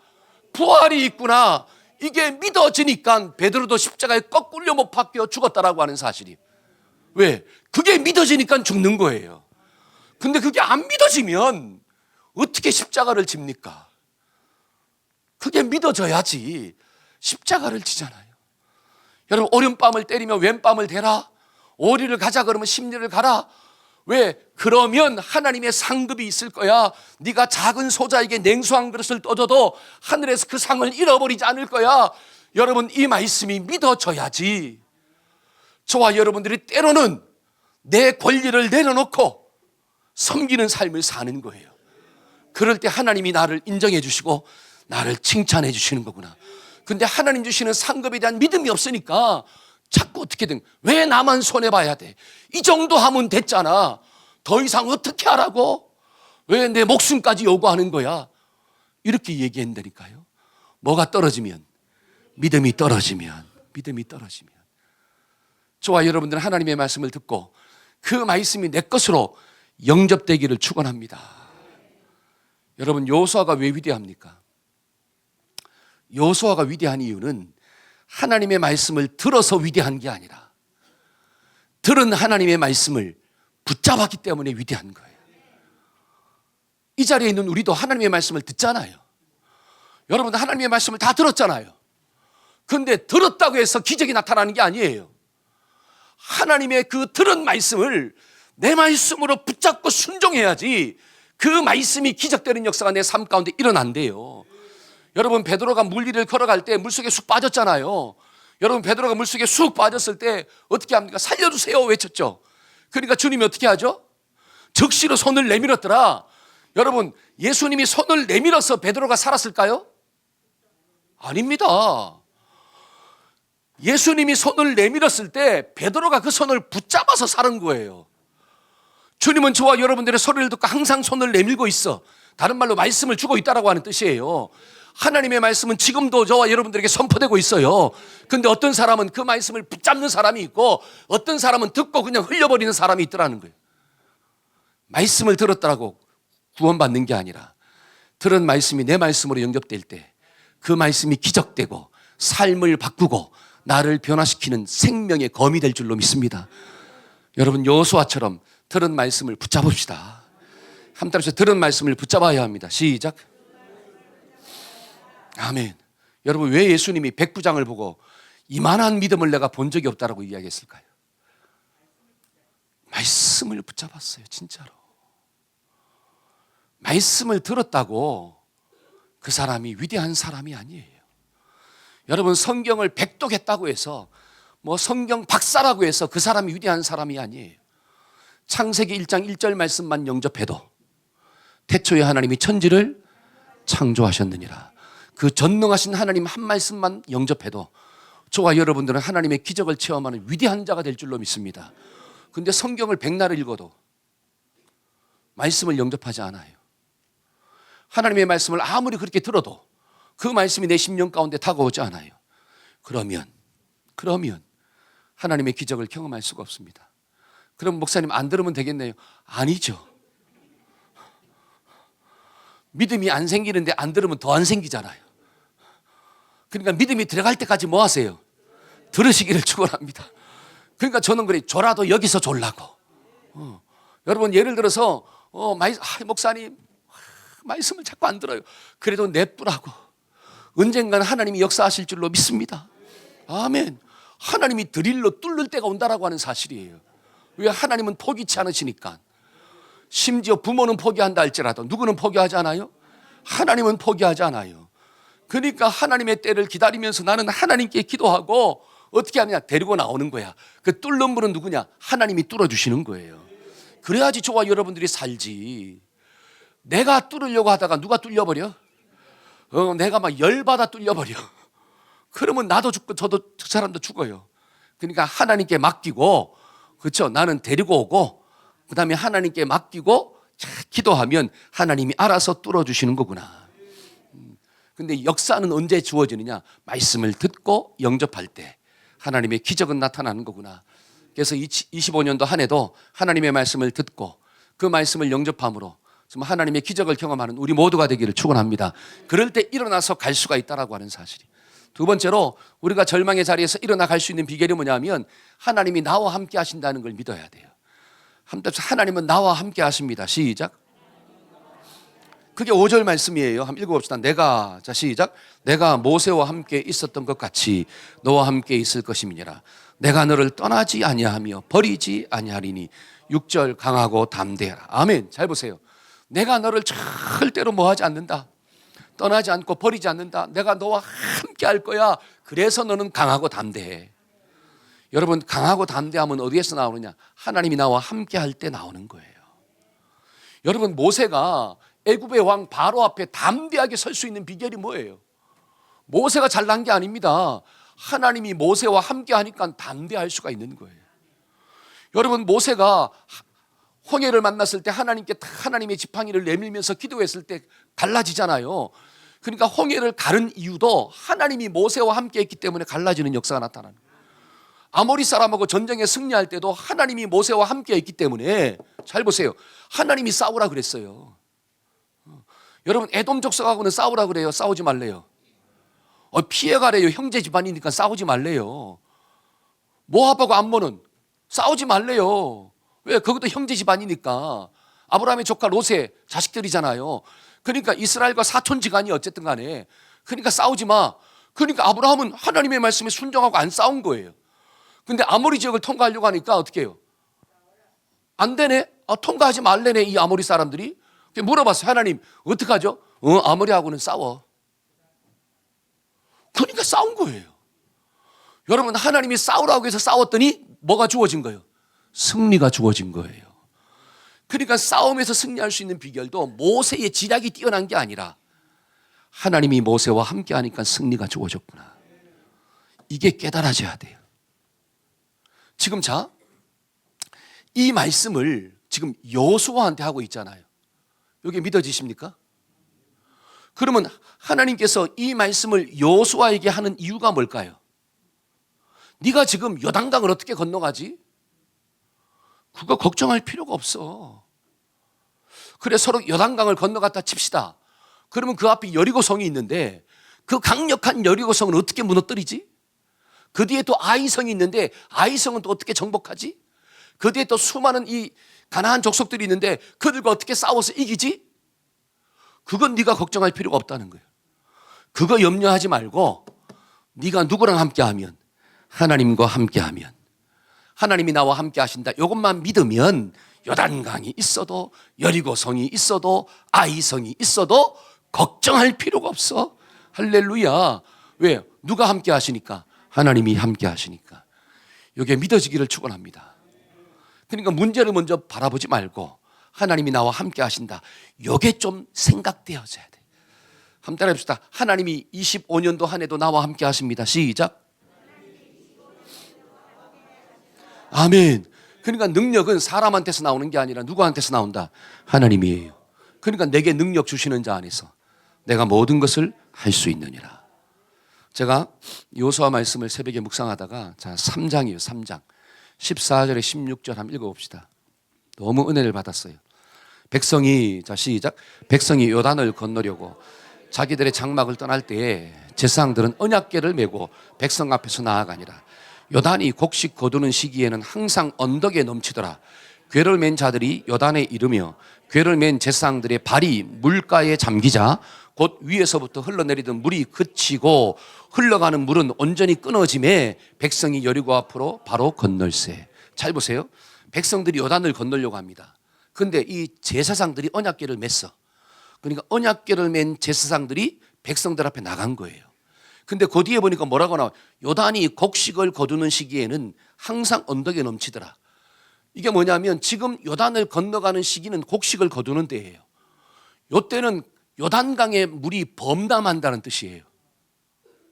부활이 있구나, 이게 믿어지니까 베드로도 십자가에 거꾸로 못 박혀 죽었다라고 하는 사실이. 왜? 그게 믿어지니까 죽는 거예요. 근데 그게 안 믿어지면 어떻게 십자가를 집니까? 그게 믿어져야지 십자가를 지잖아요. 여러분, 오른밤을 때리면 왼밤을 대라, 오리를 가자 그러면 십리를 가라. 왜? 그러면 하나님의 상급이 있을 거야. 네가 작은 소자에게 냉수 한 그릇을 떠줘도 하늘에서 그 상을 잃어버리지 않을 거야. 여러분, 이 말씀이 믿어져야지 저와 여러분들이 때로는 내 권리를 내려놓고 섬기는 삶을 사는 거예요. 그럴 때 하나님이 나를 인정해 주시고 나를 칭찬해 주시는 거구나. 근데 하나님 주시는 상급에 대한 믿음이 없으니까 자꾸 어떻게든, 왜 나만 손해봐야 돼? 이 정도 하면 됐잖아. 더 이상 어떻게 하라고? 왜 내 목숨까지 요구하는 거야? 이렇게 얘기한다니까요. 뭐가 떨어지면? 믿음이 떨어지면. 저와 여러분들은 하나님의 말씀을 듣고 그 말씀이 내 것으로 영접되기를 축원합니다. 여러분, 여호수아가 왜 위대합니까? 여호수아가 위대한 이유는 하나님의 말씀을 들어서 위대한 게 아니라 들은 하나님의 말씀을 붙잡았기 때문에 위대한 거예요. 이 자리에 있는 우리도 하나님의 말씀을 듣잖아요. 여러분, 하나님의 말씀을 다 들었잖아요. 그런데 들었다고 해서 기적이 나타나는 게 아니에요. 하나님의 그 들은 말씀을 내 말씀으로 붙잡고 순종해야지 그 말씀이 기적되는 역사가 내 삶 가운데 일어난대요. 여러분, 베드로가 물 위를 걸어갈 때 물속에 쑥 빠졌잖아요. 여러분, 베드로가 물속에 쑥 빠졌을 때 어떻게 합니까? 살려주세요 외쳤죠. 그러니까 주님이 어떻게 하죠? 즉시로 손을 내밀었더라. 여러분, 예수님이 손을 내밀어서 베드로가 살았을까요? 아닙니다. 예수님이 손을 내밀었을 때 베드로가 그 손을 붙잡아서 사는 거예요. 주님은 저와 여러분들의 소리를 듣고 항상 손을 내밀고 있어. 다른 말로 말씀을 주고 있다라고 하는 뜻이에요. 하나님의 말씀은 지금도 저와 여러분들에게 선포되고 있어요. 근데 어떤 사람은 그 말씀을 붙잡는 사람이 있고 어떤 사람은 듣고 그냥 흘려버리는 사람이 있더라는 거예요. 말씀을 들었다라고 구원받는 게 아니라 들은 말씀이 내 말씀으로 연결될 때 그 말씀이 기적되고 삶을 바꾸고 나를 변화시키는 생명의 검이 될 줄로 믿습니다. 여러분, 여호수아처럼 들은 말씀을 붙잡읍시다. 한 따라서 들은 말씀을 붙잡아야 합니다. 시작. 아멘. 여러분, 왜 예수님이 백부장을 보고 이만한 믿음을 내가 본 적이 없다라고 이야기했을까요? 말씀을 붙잡았어요. 진짜로. 말씀을 들었다고 그 사람이 위대한 사람이 아니에요. 여러분, 성경을 백독했다고 해서 뭐 성경 박사라고 해서 그 사람이 위대한 사람이 아니에요. 창세기 1장 1절 말씀만 영접해도 태초에 하나님이 천지를 창조하셨느니라. 그 전능하신 하나님 한 말씀만 영접해도 저와 여러분들은 하나님의 기적을 체험하는 위대한 자가 될 줄로 믿습니다. 그런데 성경을 백날 읽어도 말씀을 영접하지 않아요. 하나님의 말씀을 아무리 그렇게 들어도 그 말씀이 내 심령 가운데 다가오지 않아요. 그러면 하나님의 기적을 경험할 수가 없습니다. 그럼 목사님, 안 들으면 되겠네요. 아니죠. 믿음이 안 생기는데 안 들으면 더 안 생기잖아요. 그러니까 믿음이 들어갈 때까지 뭐 하세요? 들으시기를 축원합니다. 그러니까 저는 그래, 저라도 여기서 졸라고. 여러분, 예를 들어서 목사님 말씀을 자꾸 안 들어요. 그래도 냅두라고. 언젠가는 하나님이 역사하실 줄로 믿습니다. 아멘. 하나님이 드릴로 뚫을 때가 온다라고 하는 사실이에요. 왜? 하나님은 포기치 않으시니까. 심지어 부모는 포기한다 할지라도 누구는 포기하지 않아요? 하나님은 포기하지 않아요. 그러니까 하나님의 때를 기다리면서 나는 하나님께 기도하고 어떻게 하느냐? 데리고 나오는 거야. 그 뚫는 분은 누구냐? 하나님이 뚫어주시는 거예요. 그래야지 저와 여러분들이 살지. 내가 뚫으려고 하다가 누가 뚫려버려? 내가 막 열받아 뚫려버려. 그러면 나도 죽고 저도 저 사람도 죽어요. 그러니까 하나님께 맡기고, 그렇죠? 나는 데리고 오고, 그 다음에 하나님께 맡기고 기도하면 하나님이 알아서 뚫어주시는 거구나. 근데 역사는 언제 주어지느냐? 말씀을 듣고 영접할 때 하나님의 기적은 나타나는 거구나. 그래서 25년도 한 해도 하나님의 말씀을 듣고 그 말씀을 영접함으로 하나님의 기적을 경험하는 우리 모두가 되기를 축원합니다. 그럴 때 일어나서 갈 수가 있다라고 하는 사실이. 두 번째로 우리가 절망의 자리에서 일어나 갈 수 있는 비결이 뭐냐면 하나님이 나와 함께 하신다는 걸 믿어야 돼요. 하나님은 나와 함께 하십니다. 시작. 그게 5절 말씀이에요. 한번 읽어봅시다. 시작. 내가 모세와 함께 있었던 것 같이 너와 함께 있을 것임이니라. 내가 너를 떠나지 아니하며 버리지 아니하리니. 6절 강하고 담대하라. 아멘. 잘 보세요. 내가 너를 절대로 뭐하지 않는다. 떠나지 않고 버리지 않는다. 내가 너와 함께 할 거야. 그래서 너는 강하고 담대해. 여러분, 강하고 담대함은 어디에서 나오느냐? 하나님이 나와 함께 할 때 나오는 거예요. 여러분, 모세가 애굽의 왕 바로 앞에 담대하게 설 수 있는 비결이 뭐예요? 모세가 잘난 게 아닙니다. 하나님이 모세와 함께 하니까 담대할 수가 있는 거예요. 여러분, 모세가 홍해를 만났을 때 하나님의 지팡이를 내밀면서 기도했을 때 갈라지잖아요. 그러니까 홍해를 가른 이유도 하나님이 모세와 함께 했기 때문에 갈라지는 역사가 나타나는 거예요. 아모리 사람하고 전쟁에 승리할 때도 하나님이 모세와 함께 했기 때문에, 잘 보세요, 하나님이 싸우라 그랬어요. 여러분, 에돔 족속하고는 싸우라 그래요? 싸우지 말래요? 피해가래요. 형제 집안이니까 싸우지 말래요. 모압하고 암몬은 싸우지 말래요. 왜? 그것도 형제 집안이니까. 아브라함의 조카 롯의 자식들이잖아요. 그러니까 이스라엘과 사촌지간이 어쨌든 간에, 그러니까 싸우지 마. 그러니까 아브라함은 하나님의 말씀에 순종하고 안 싸운 거예요. 근데 아모리 지역을 통과하려고 하니까 어떻게 해요? 안 되네? 통과하지 말래네, 이 아모리 사람들이. 물어봤어요. 하나님, 어떡하죠? 아모리하고는 싸워. 그러니까 싸운 거예요. 여러분, 하나님이 싸우라고 해서 싸웠더니 뭐가 주어진 거예요? 승리가 주어진 거예요. 그러니까 싸움에서 승리할 수 있는 비결도 모세의 지략이 뛰어난 게 아니라 하나님이 모세와 함께 하니까 승리가 주어졌구나. 이게 깨달아져야 돼요. 지금 이 말씀을 지금 여호수아한테 하고 있잖아요. 이게 믿어지십니까? 그러면 하나님께서 이 말씀을 여호수아에게 하는 이유가 뭘까요? 네가 지금 요단강을 어떻게 건너가지? 그거 걱정할 필요가 없어. 그래, 서로 요단강을 건너갔다 칩시다. 그러면 그 앞에 여리고성이 있는데 그 강력한 여리고성은 어떻게 무너뜨리지? 그 뒤에 또 아이성이 있는데 아이성은 또 어떻게 정복하지? 그 뒤에 또 수많은 이 가나안 족속들이 있는데 그들과 어떻게 싸워서 이기지? 그건 네가 걱정할 필요가 없다는 거예요. 그거 염려하지 말고 네가 누구랑 함께하면, 하나님과 함께하면, 하나님이 나와 함께 하신다, 이것만 믿으면 요단강이 있어도 여리고성이 있어도 아이성이 있어도 걱정할 필요가 없어. 할렐루야. 왜? 누가 함께 하시니까? 하나님이 함께 하시니까. 이게 믿어지기를 축원합니다. 그러니까 문제를 먼저 바라보지 말고 하나님이 나와 함께 하신다, 이게 좀 생각되어져야 돼. 한번 따라 해봅시다. 하나님이 25년도 한 해도 나와 함께 하십니다. 시작. 아멘. 그러니까 능력은 사람한테서 나오는 게 아니라 누구한테서 나온다? 하나님이에요. 그러니까 내게 능력 주시는 자 안에서 내가 모든 것을 할 수 있느니라. 제가 여호수아 말씀을 새벽에 묵상하다가 3장이에요. 3장 14절에 16절 한번 읽어봅시다. 너무 은혜를 받았어요. 백성이, 시작. 백성이 요단을 건너려고 자기들의 장막을 떠날 때에 제사장들은 언약궤를 메고 백성 앞에서 나아가니라. 요단이 곡식 거두는 시기에는 항상 언덕에 넘치더라. 궤를 맨 자들이 요단에 이르며 궤를 맨 제사장들의 발이 물가에 잠기자 곧 위에서부터 흘러내리던 물이 그치고 흘러가는 물은 온전히 끊어짐에 백성이 여리고 앞으로 바로 건널세. 잘 보세요. 백성들이 요단을 건너려고 합니다. 그런데 이 제사장들이 언약궤를 맸어. 그러니까 언약궤를 맨 제사장들이 백성들 앞에 나간 거예요. 근데 그 뒤에 보니까 뭐라고 나와요? 요단이 곡식을 거두는 시기에는 항상 언덕에 넘치더라. 이게 뭐냐면 지금 요단을 건너가는 시기는 곡식을 거두는 때예요. 요때는 요단강에 물이 범람한다는 뜻이에요.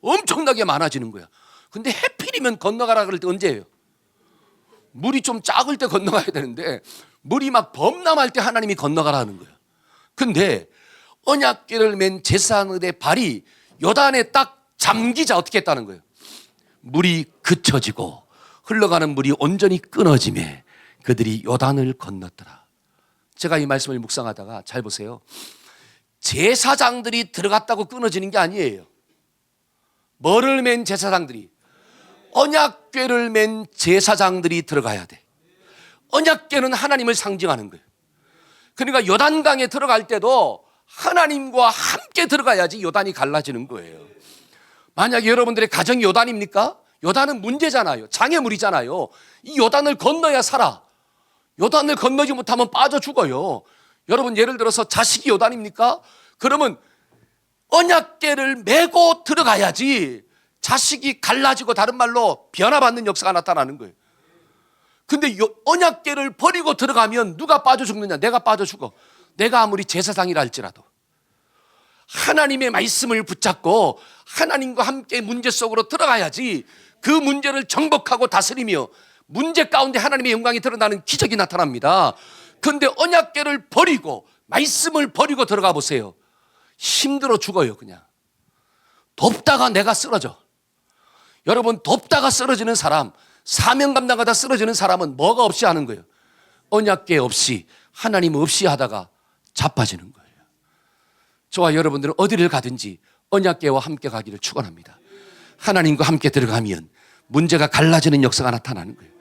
엄청나게 많아지는 거야. 근데 해필이면 건너가라 그럴 때 언제예요? 물이 좀 작을 때 건너가야 되는데 물이 막 범람할 때 하나님이 건너가라 하는 거예요. 근데 언약궤를 맨 제사장의 발이 요단에 딱 잠기자 어떻게 했다는 거예요? 물이 그쳐지고 흘러가는 물이 온전히 끊어지매 그들이 요단을 건넜더라. 제가 이 말씀을 묵상하다가 잘 보세요. 제사장들이 들어갔다고 끊어지는 게 아니에요. 뭐를 맨 제사장들이? 언약궤를 맨 제사장들이 들어가야 돼. 언약궤는 하나님을 상징하는 거예요. 그러니까 요단강에 들어갈 때도 하나님과 함께 들어가야지 요단이 갈라지는 거예요. 만약에 여러분들의 가정이 요단입니까? 요단은 문제잖아요. 장애물이잖아요. 이 요단을 건너야 살아. 요단을 건너지 못하면 빠져 죽어요. 여러분 예를 들어서 자식이 요단입니까? 그러면 언약궤를 메고 들어가야지 자식이 갈라지고 다른 말로 변화받는 역사가 나타나는 거예요. 근데 언약궤를 버리고 들어가면 누가 빠져 죽느냐? 내가 빠져 죽어. 내가 아무리 제사장이라 할지라도. 하나님의 말씀을 붙잡고 하나님과 함께 문제 속으로 들어가야지 그 문제를 정복하고 다스리며 문제 가운데 하나님의 영광이 드러나는 기적이 나타납니다. 그런데 언약궤를 버리고 말씀을 버리고 들어가 보세요. 힘들어 죽어요. 그냥 돕다가 내가 쓰러져. 여러분 돕다가 쓰러지는 사람, 사명 감당하다 쓰러지는 사람은 뭐가 없이 하는 거예요? 언약궤 없이 하나님 없이 하다가 자빠지는 거예요. 저와 여러분들은 어디를 가든지 언약궤와 함께 가기를 축원합니다. 하나님과 함께 들어가면 문제가 갈라지는 역사가 나타나는 거예요.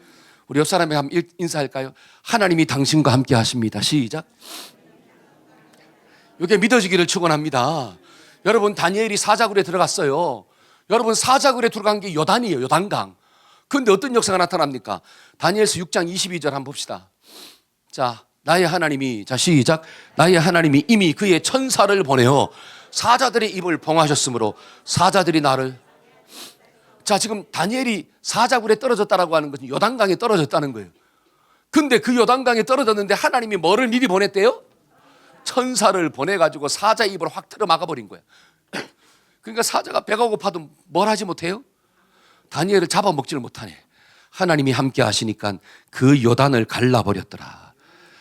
우리 옆 사람에게 한번 인사할까요? 하나님이 당신과 함께 하십니다. 시작. 이게 믿어지기를 축원합니다. 여러분 다니엘이 사자굴에 들어갔어요. 여러분 사자굴에 들어간 게 요단이에요. 요단강. 그런데 어떤 역사가 나타납니까? 다니엘서 6장 22절 한번 봅시다. 자, 나의 하나님이, 자 시작. 나의 하나님이 이미 그의 천사를 보내어 사자들의 입을 봉하셨으므로 사자들이 나를. 자, 지금 다니엘이 사자굴에 떨어졌다라고 하는 것은 요단강에 떨어졌다는 거예요. 근데 그 요단강에 떨어졌는데 하나님이 뭐를 미리 보냈대요? 천사를 보내가지고 사자 입을 확 틀어 막아버린 거예요. 그러니까 사자가 배가 고파도 뭘 하지 못해요? 다니엘을 잡아먹지를 못하네. 하나님이 함께 하시니까 그 요단을 갈라버렸더라.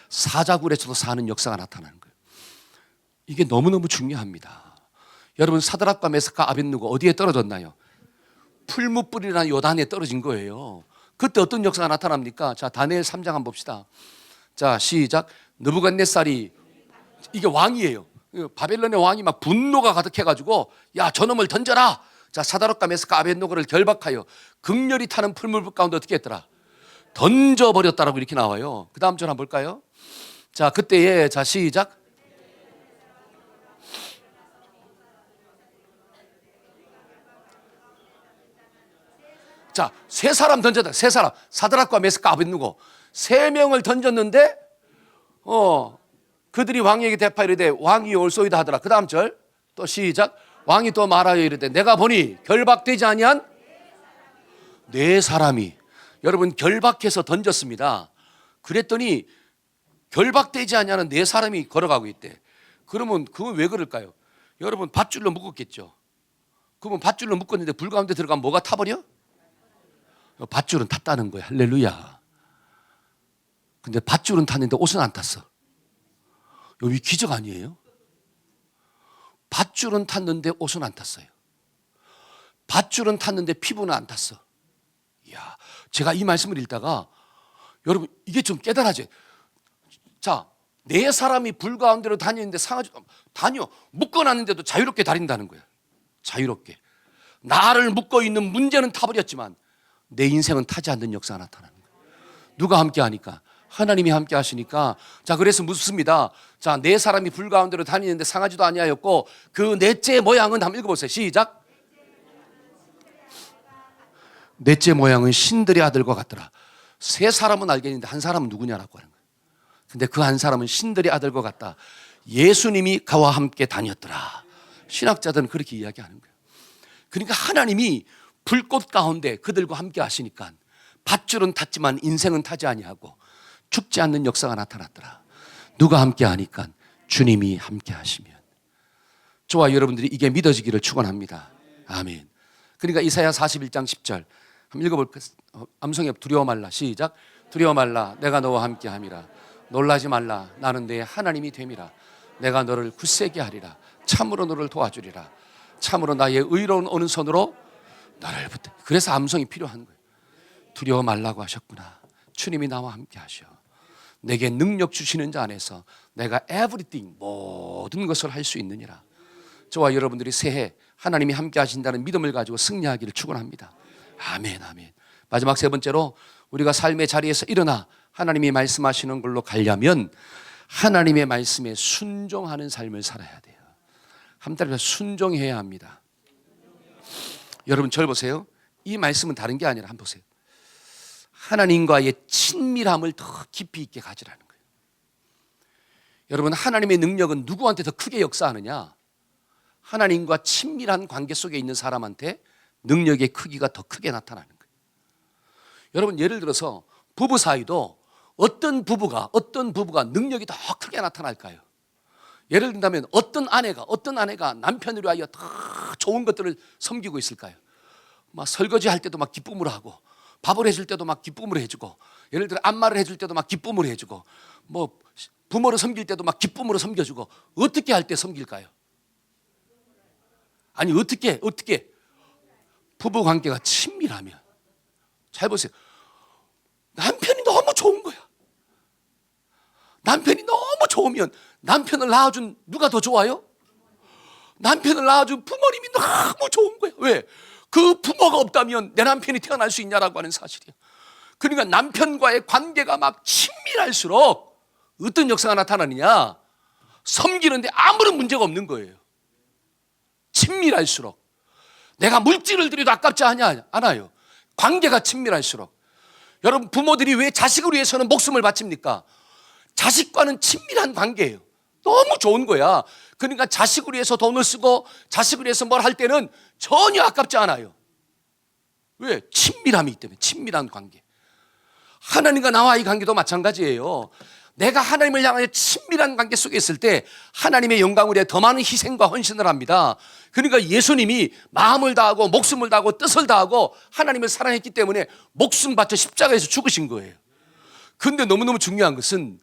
사자굴에서도 사는 역사가 나타나는 거예요. 이게 너무너무 중요합니다. 여러분 사드락과 메삭과 아벳느고 어디에 떨어졌나요? 풀무불이라는 요단에 떨어진 거예요. 그때 어떤 역사가 나타납니까? 자, 다니엘 3장 한번 봅시다. 자, 시작. 느부갓네살이, 이게 왕이에요. 바벨론의 왕이 막 분노가 가득해가지고 야 저놈을 던져라. 자, 사드락과 메삭과 아벳느고를 결박하여 극렬히 타는 풀무불 가운데 어떻게 했더라? 던져버렸다라고 이렇게 나와요. 그 다음 절 한번 볼까요? 자, 그때에, 자 시작. 자, 세 사람 던졌다. 세 사람. 사드락과 메삭과 아벳느고 세 명을 던졌는데 그들이 왕에게 대파 이르되 왕이 올소이다 하더라. 그 다음 절 또 시작. 왕이 또 말하여 이르되 내가 보니 결박되지 아니한 네 사람이. 여러분 결박해서 던졌습니다. 그랬더니 결박되지 아니하는 네 사람이 걸어가고 있대. 그러면 그건 왜 그럴까요? 여러분 밧줄로 묶었겠죠. 그러면 밧줄로 묶었는데 불 가운데 들어가면 뭐가 타버려? 밧줄은 탔다는 거야. 할렐루야. 근데 밧줄은 탔는데 옷은 안 탔어. 여기 기적 아니에요? 밧줄은 탔는데 옷은 안 탔어요. 밧줄은 탔는데 피부는 안 탔어. 이야, 제가 이 말씀을 읽다가 여러분 이게 좀 깨달아져요. 자, 네 사람이 불 가운데로 다니는데 다녀 묶어놨는데도 자유롭게 다닌다는 거야. 자유롭게. 나를 묶어 있는 문제는 타버렸지만 내 인생은 타지 않는 역사가 나타나는 거야. 누가 함께 하니까? 하나님이 함께 하시니까. 자, 그래서 묻습니다. 자, 네 사람이 불 가운데로 다니는데 상하지도 아니하였고 그 넷째 모양은 한번 읽어보세요. 시작. 넷째 모양은 신들의 아들과 같더라. 세 사람은 알겠는데 한 사람은 누구냐라고 하는 거예요. 근데 그 한 사람은 신들의 아들과 같다. 예수님이 그와 함께 다녔더라. 신학자들은 그렇게 이야기하는 거예요. 그러니까 하나님이 불꽃 가운데 그들과 함께 하시니까 밧줄은 탔지만 인생은 타지 아니하고 죽지 않는 역사가 나타났더라. 누가 함께 하니까? 주님이 함께 하시면. 저와 여러분들이 이게 믿어지기를 축원합니다. 아멘. 그러니까 이사야 41장 10절 한번 읽어볼까요? 암송해. 두려워 말라. 시작. 두려워 말라. 내가 너와 함께 함이라. 놀라지 말라. 나는 내 하나님이 됨이라. 내가 너를 굳세게 하리라. 참으로 너를 도와주리라. 참으로 나의 의로운 오른손으로 너를 붙들. 그래서 암송이 필요한 거예요. 두려워 말라고 하셨구나. 주님이 나와 함께 하셔. 내게 능력 주시는 자 안에서 내가 everything, 모든 것을 할 수 있느니라. 저와 여러분들이 새해 하나님이 함께 하신다는 믿음을 가지고 승리하기를 축원합니다. 아멘, 아멘. 마지막 세 번째로 우리가 삶의 자리에서 일어나 하나님이 말씀하시는 걸로 가려면 하나님의 말씀에 순종하는 삶을 살아야 돼요. 한 달에 순종해야 합니다. 여러분 저를 보세요. 이 말씀은 다른 게 아니라 한번 보세요. 하나님과의 친밀함을 더 깊이 있게 가지라는 거예요. 여러분 하나님의 능력은 누구한테 더 크게 역사하느냐? 하나님과 친밀한 관계 속에 있는 사람한테 능력의 크기가 더 크게 나타나는 거예요. 여러분 예를 들어서 부부 사이도 어떤 부부가 능력이 더 크게 나타날까요? 예를 든다면 어떤 아내가 남편으로 하여 더 좋은 것들을 섬기고 있을까요? 막 설거지 할 때도 막 기쁨으로 하고, 밥을 해줄 때도 막 기쁨으로 해주고, 예를 들어 안마를 해줄 때도 막 기쁨으로 해주고, 뭐 부모를 섬길 때도 막 기쁨으로 섬겨주고. 어떻게 할 때 섬길까요? 아니 어떻게 부부 관계가 친밀하면. 잘 보세요. 남편이 너무 좋은 거야. 남편이 너무 좋으면 남편을 낳아준 누가 더 좋아요? 남편을 낳아준 부모님이 너무 좋은 거야. 왜? 그 부모가 없다면 내 남편이 태어날 수 있냐라고 하는 사실이야. 그러니까 남편과의 관계가 막 친밀할수록 어떤 역사가 나타나느냐? 섬기는데 아무런 문제가 없는 거예요. 친밀할수록. 내가 물질을 드려도 아깝지 않아요. 관계가 친밀할수록. 여러분 부모들이 왜 자식을 위해서는 목숨을 바칩니까? 자식과는 친밀한 관계예요. 너무 좋은 거야. 그러니까 자식을 위해서 돈을 쓰고 자식을 위해서 뭘 할 때는 전혀 아깝지 않아요. 왜? 친밀함이 있기 때문에. 친밀한 관계. 하나님과 나와의 관계도 마찬가지예요. 내가 하나님을 향하여 친밀한 관계 속에 있을 때 하나님의 영광을 위해 더 많은 희생과 헌신을 합니다. 그러니까 예수님이 마음을 다하고 목숨을 다하고 뜻을 다하고 하나님을 사랑했기 때문에 목숨 바쳐 십자가에서 죽으신 거예요. 근데 너무너무 중요한 것은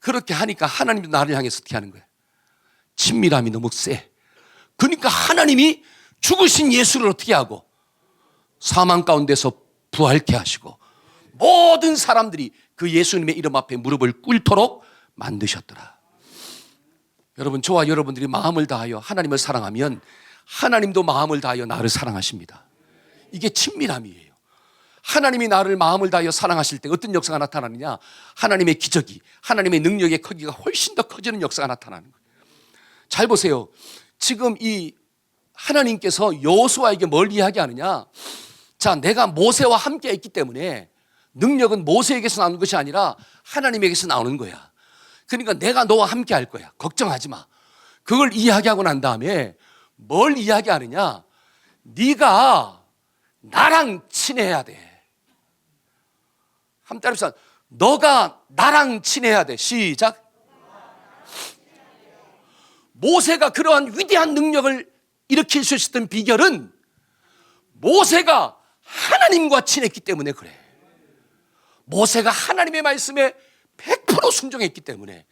그렇게 하니까 하나님도 나를 향해서 어떻게 하는 거예요? 친밀함이 너무 세. 그러니까 하나님이 죽으신 예수를 어떻게 하고 사망 가운데서 부활케 하시고 모든 사람들이 그 예수님의 이름 앞에 무릎을 꿇도록 만드셨더라. 여러분 저와 여러분들이 마음을 다하여 하나님을 사랑하면 하나님도 마음을 다하여 나를 사랑하십니다. 이게 친밀함이에요. 하나님이 나를 마음을 다하여 사랑하실 때 어떤 역사가 나타나느냐? 하나님의 기적이, 하나님의 능력의 크기가 훨씬 더 커지는 역사가 나타나는 거예요. 잘 보세요. 지금 이 하나님께서 여호수아에게 뭘 이야기하느냐? 자, 내가 모세와 함께 있기 때문에 능력은 모세에게서 나오는 것이 아니라 하나님에게서 나오는 거야. 그러니까 내가 너와 함께 할 거야. 걱정하지 마. 그걸 이야기하고 난 다음에 뭘 이야기하느냐? 네가 나랑 친해야 돼. 한번 따라합시다. 너가 나랑 친해야 돼. 시작. 모세가 그러한 위대한 능력을 일으킬 수 있었던 비결은 모세가 하나님과 친했기 때문에 그래. 모세가 하나님의 말씀에 100% 순종했기 때문에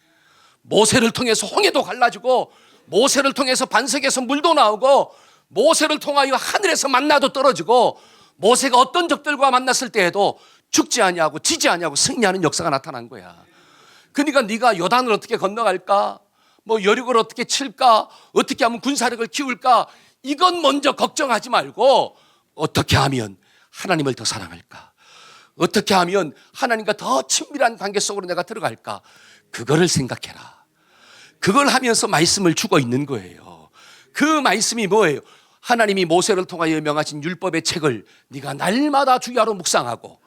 모세를 통해서 홍해도 갈라지고 모세를 통해서 반석에서 물도 나오고 모세를 통하여 하늘에서 만나도 떨어지고 모세가 어떤 적들과 만났을 때에도 죽지 아니하고 지지 아니하고 승리하는 역사가 나타난 거야. 그러니까 네가 요단을 어떻게 건너갈까? 뭐 여리고를 어떻게 칠까? 어떻게 하면 군사력을 키울까? 이건 먼저 걱정하지 말고 어떻게 하면 하나님을 더 사랑할까? 어떻게 하면 하나님과 더 친밀한 관계 속으로 내가 들어갈까? 그거를 생각해라. 그걸 하면서 말씀을 주고 있는 거예요. 그 말씀이 뭐예요? 하나님이 모세를 통하여 명하신 율법의 책을 네가 날마다 주야로 묵상하고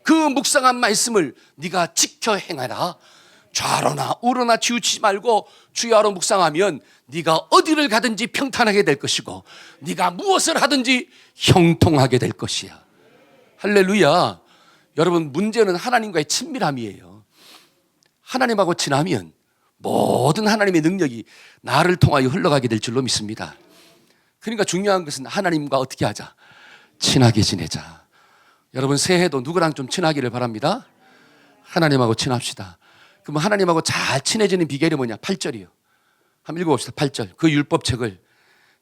그 묵상한 말씀을 네가 지켜 행하라. 좌로나 우로나 치우치지 말고 주야로 묵상하면 네가 어디를 가든지 평탄하게 될 것이고 네가 무엇을 하든지 형통하게 될 것이야. 할렐루야. 여러분 문제는 하나님과의 친밀함이에요. 하나님하고 친하면 모든 하나님의 능력이 나를 통하여 흘러가게 될 줄로 믿습니다. 그러니까 중요한 것은 하나님과 어떻게 하자? 친하게 지내자. 여러분 새해도 누구랑 좀 친하기를 바랍니다. 하나님하고 친합시다. 그럼 하나님하고 잘 친해지는 비결이 뭐냐? 8절이요. 한번 읽어봅시다. 8절. 그 율법책을,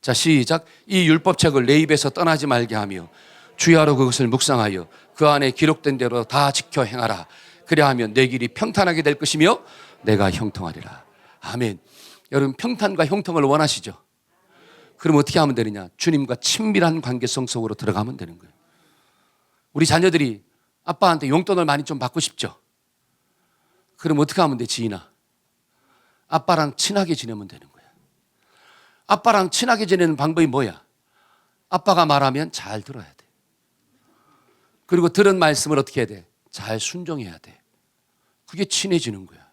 자 시작. 이 율법책을 내 입에서 떠나지 말게 하며 주야로 그것을 묵상하여 그 안에 기록된 대로 다 지켜 행하라. 그래야 하면 내 길이 평탄하게 될 것이며 내가 형통하리라. 아멘. 여러분 평탄과 형통을 원하시죠? 그럼 어떻게 하면 되느냐? 주님과 친밀한 관계성 속으로 들어가면 되는 거예요. 우리 자녀들이 아빠한테 용돈을 많이 좀 받고 싶죠? 그럼 어떻게 하면 돼? 지인아, 아빠랑 친하게 지내면 되는 거야. 아빠랑 친하게 지내는 방법이 뭐야? 아빠가 말하면 잘 들어야 돼. 그리고 들은 말씀을 어떻게 해야 돼? 잘 순종해야 돼. 그게 친해지는 거야.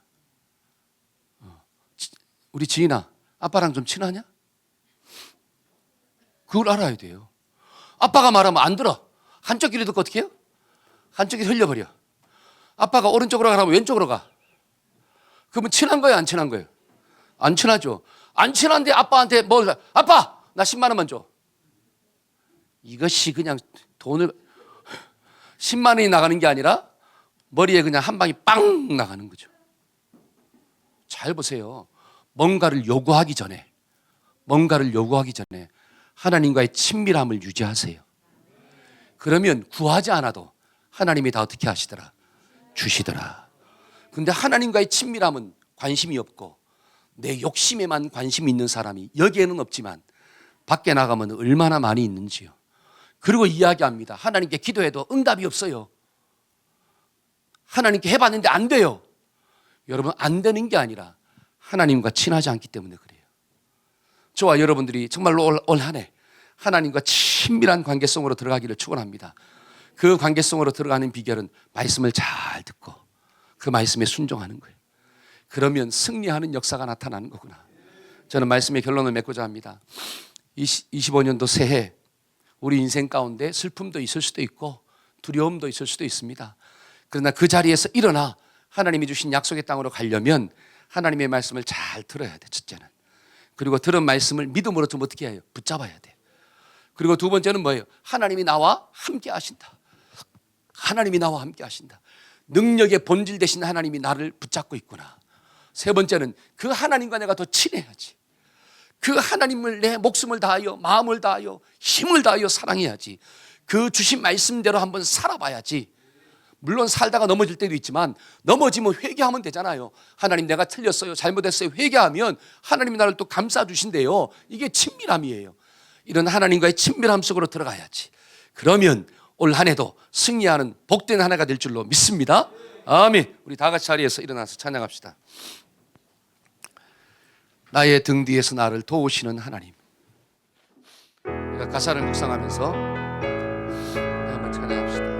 우리 지인아, 아빠랑 좀 친하냐? 그걸 알아야 돼요. 아빠가 말하면 안 들어. 한쪽 귀로 듣고 어떻게 해요? 한쪽 귀로 흘려버려. 아빠가 오른쪽으로 가라면 왼쪽으로 가. 그러면 친한 거예요, 안 친한 거예요? 안 친하죠. 안 친한데 아빠한테 뭘, 아빠 나 10만 원만 줘. 이것이 그냥 돈을 10만 원이 나가는 게 아니라 머리에 그냥 한 방이 빵 나가는 거죠. 잘 보세요. 뭔가를 요구하기 전에 하나님과의 친밀함을 유지하세요. 그러면 구하지 않아도 하나님이 다 어떻게 하시더라? 주시더라. 근데 하나님과의 친밀함은 관심이 없고 내 욕심에만 관심이 있는 사람이 여기에는 없지만 밖에 나가면 얼마나 많이 있는지요. 그리고 이야기합니다. 하나님께 기도해도 응답이 없어요. 하나님께 해봤는데 안 돼요. 여러분 안 되는 게 아니라 하나님과 친하지 않기 때문에 그래요. 저와 여러분들이 정말로 올 한 해 하나님과 친밀한 관계성으로 들어가기를 축원합니다. 그 관계성으로 들어가는 비결은 말씀을 잘 듣고 그 말씀에 순종하는 거예요. 그러면 승리하는 역사가 나타나는 거구나. 저는 말씀의 결론을 맺고자 합니다. 25년도 새해 우리 인생 가운데 슬픔도 있을 수도 있고 두려움도 있을 수도 있습니다. 그러나 그 자리에서 일어나 하나님이 주신 약속의 땅으로 가려면 하나님의 말씀을 잘 들어야 돼. 첫째는. 그리고 들은 말씀을 믿음으로 좀 어떻게 해요? 붙잡아야 돼. 그리고 두 번째는 뭐예요? 하나님이 나와 함께 하신다. 하나님이 나와 함께 하신다. 능력의 본질 되신 하나님이 나를 붙잡고 있구나. 세 번째는 그 하나님과 내가 더 친해야지. 그 하나님을 내 목숨을 다하여 마음을 다하여 힘을 다하여 사랑해야지. 그 주신 말씀대로 한번 살아봐야지. 물론 살다가 넘어질 때도 있지만 넘어지면 회개하면 되잖아요. 하나님 내가 틀렸어요, 잘못했어요. 회개하면 하나님이 나를 또 감싸주신대요. 이게 친밀함이에요. 이런 하나님과의 친밀함 속으로 들어가야지. 그러면 올 한 해도 승리하는 복된 한 해가 될 줄로 믿습니다. 아멘. 우리 다 같이 자리에서 일어나서 찬양합시다. 나의 등 뒤에서 나를 도우시는 하나님. 우리가 가사를 묵상하면서 한번 찬양합시다.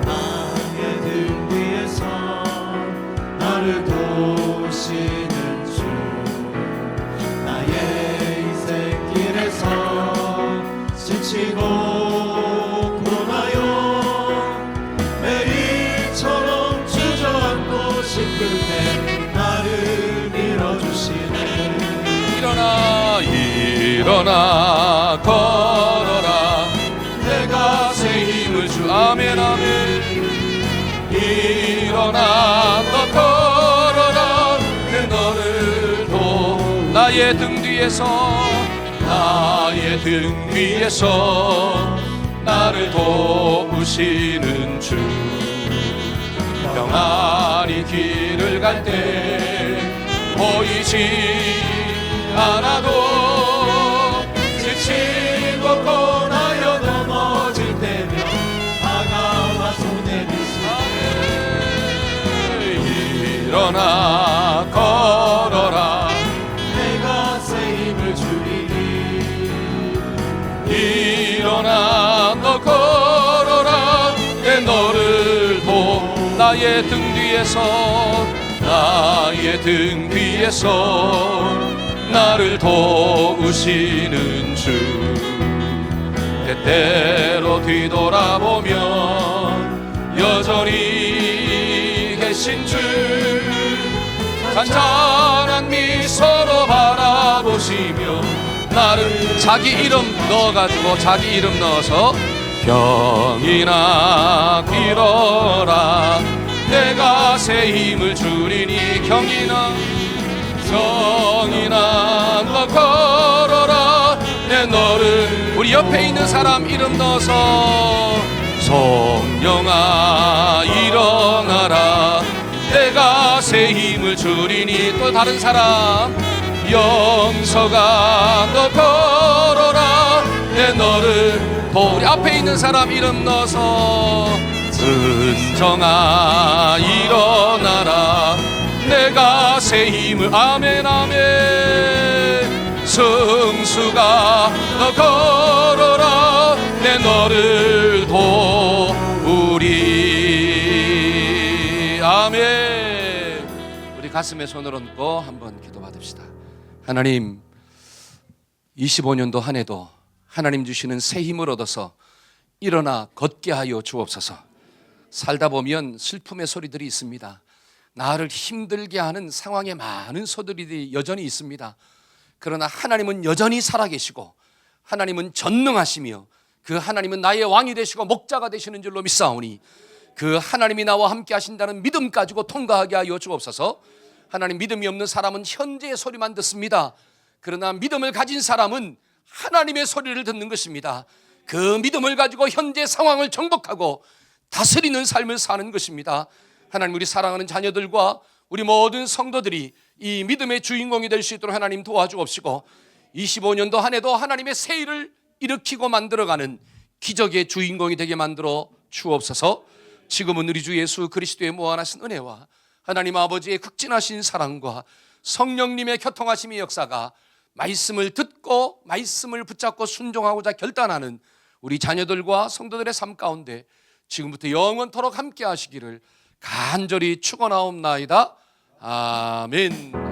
나의 등 뒤에서 나를 도우시는 주, 나의 인생길에서 지치고 고나요 매일처럼 주저앉고 싶을 때 나를 밀어주시네. 일어나 걸어라 내가 새 힘을 주. 아멘 아멘. 일어나 너 걸어라 내 너를 도. 나의 등 뒤에서 나를 도우시는 주. 평안히 길을 갈 때 보이지 않아도 지치고 고나여 넘어질 때면 다가와 손에 미시네. 일어나 걸어라 내가 새 힘을 주리니. 일어나 너 걸어라 내 너를 도. 나의 등 뒤에서 나를 도우시는 주. 때때로 뒤돌아보면 여전히 되신 주 잔잔한 미소로 바라보시며 나를 자기 이름 넣어가지고 자기 이름 넣어서 경이나 빌어라 내가 새 힘을 주리니 경이나 너 걸어라 내 너를 우리 옆에 있는 사람 이름 넣어서 성령아 일어나라 내가 새 힘을 주리니 또 다른 사람 영서가 너 걸어라 내 너를 또 우리 앞에 있는 사람 이름 넣어서 은정아 일어나라 내가 새 힘을 아멘 아멘 승수가 너 걸어라 내 너를 도우리 아멘. 우리 가슴에 손을 얹고 한번 기도 받읍시다. 하나님 25년도 한 해도 하나님 주시는 새 힘을 얻어서 일어나 걷게 하여 주옵소서. 살다 보면 슬픔의 소리들이 있습니다. 나를 힘들게 하는 상황에 많은 소리들이 여전히 있습니다. 그러나 하나님은 여전히 살아계시고 하나님은 전능하시며 그 하나님은 나의 왕이 되시고 목자가 되시는 줄로 믿사오니 그 하나님이 나와 함께 하신다는 믿음 가지고 통과하게 하여 주옵소서. 하나님 믿음이 없는 사람은 현재의 소리만 듣습니다. 그러나 믿음을 가진 사람은 하나님의 소리를 듣는 것입니다. 그 믿음을 가지고 현재 상황을 정복하고 다스리는 삶을 사는 것입니다. 하나님 우리 사랑하는 자녀들과 우리 모든 성도들이 이 믿음의 주인공이 될 수 있도록 하나님 도와주옵시고 25년도 한 해도 하나님의 새 일을 일으키고 만들어가는 기적의 주인공이 되게 만들어 주옵소서. 지금은 우리 주 예수 그리스도의 무한하신 은혜와 하나님 아버지의 극진하신 사랑과 성령님의 교통하심의 역사가 말씀을 듣고 말씀을 붙잡고 순종하고자 결단하는 우리 자녀들과 성도들의 삶 가운데 지금부터 영원토록 함께 하시기를 간절히 축원하옵나이다. 아멘.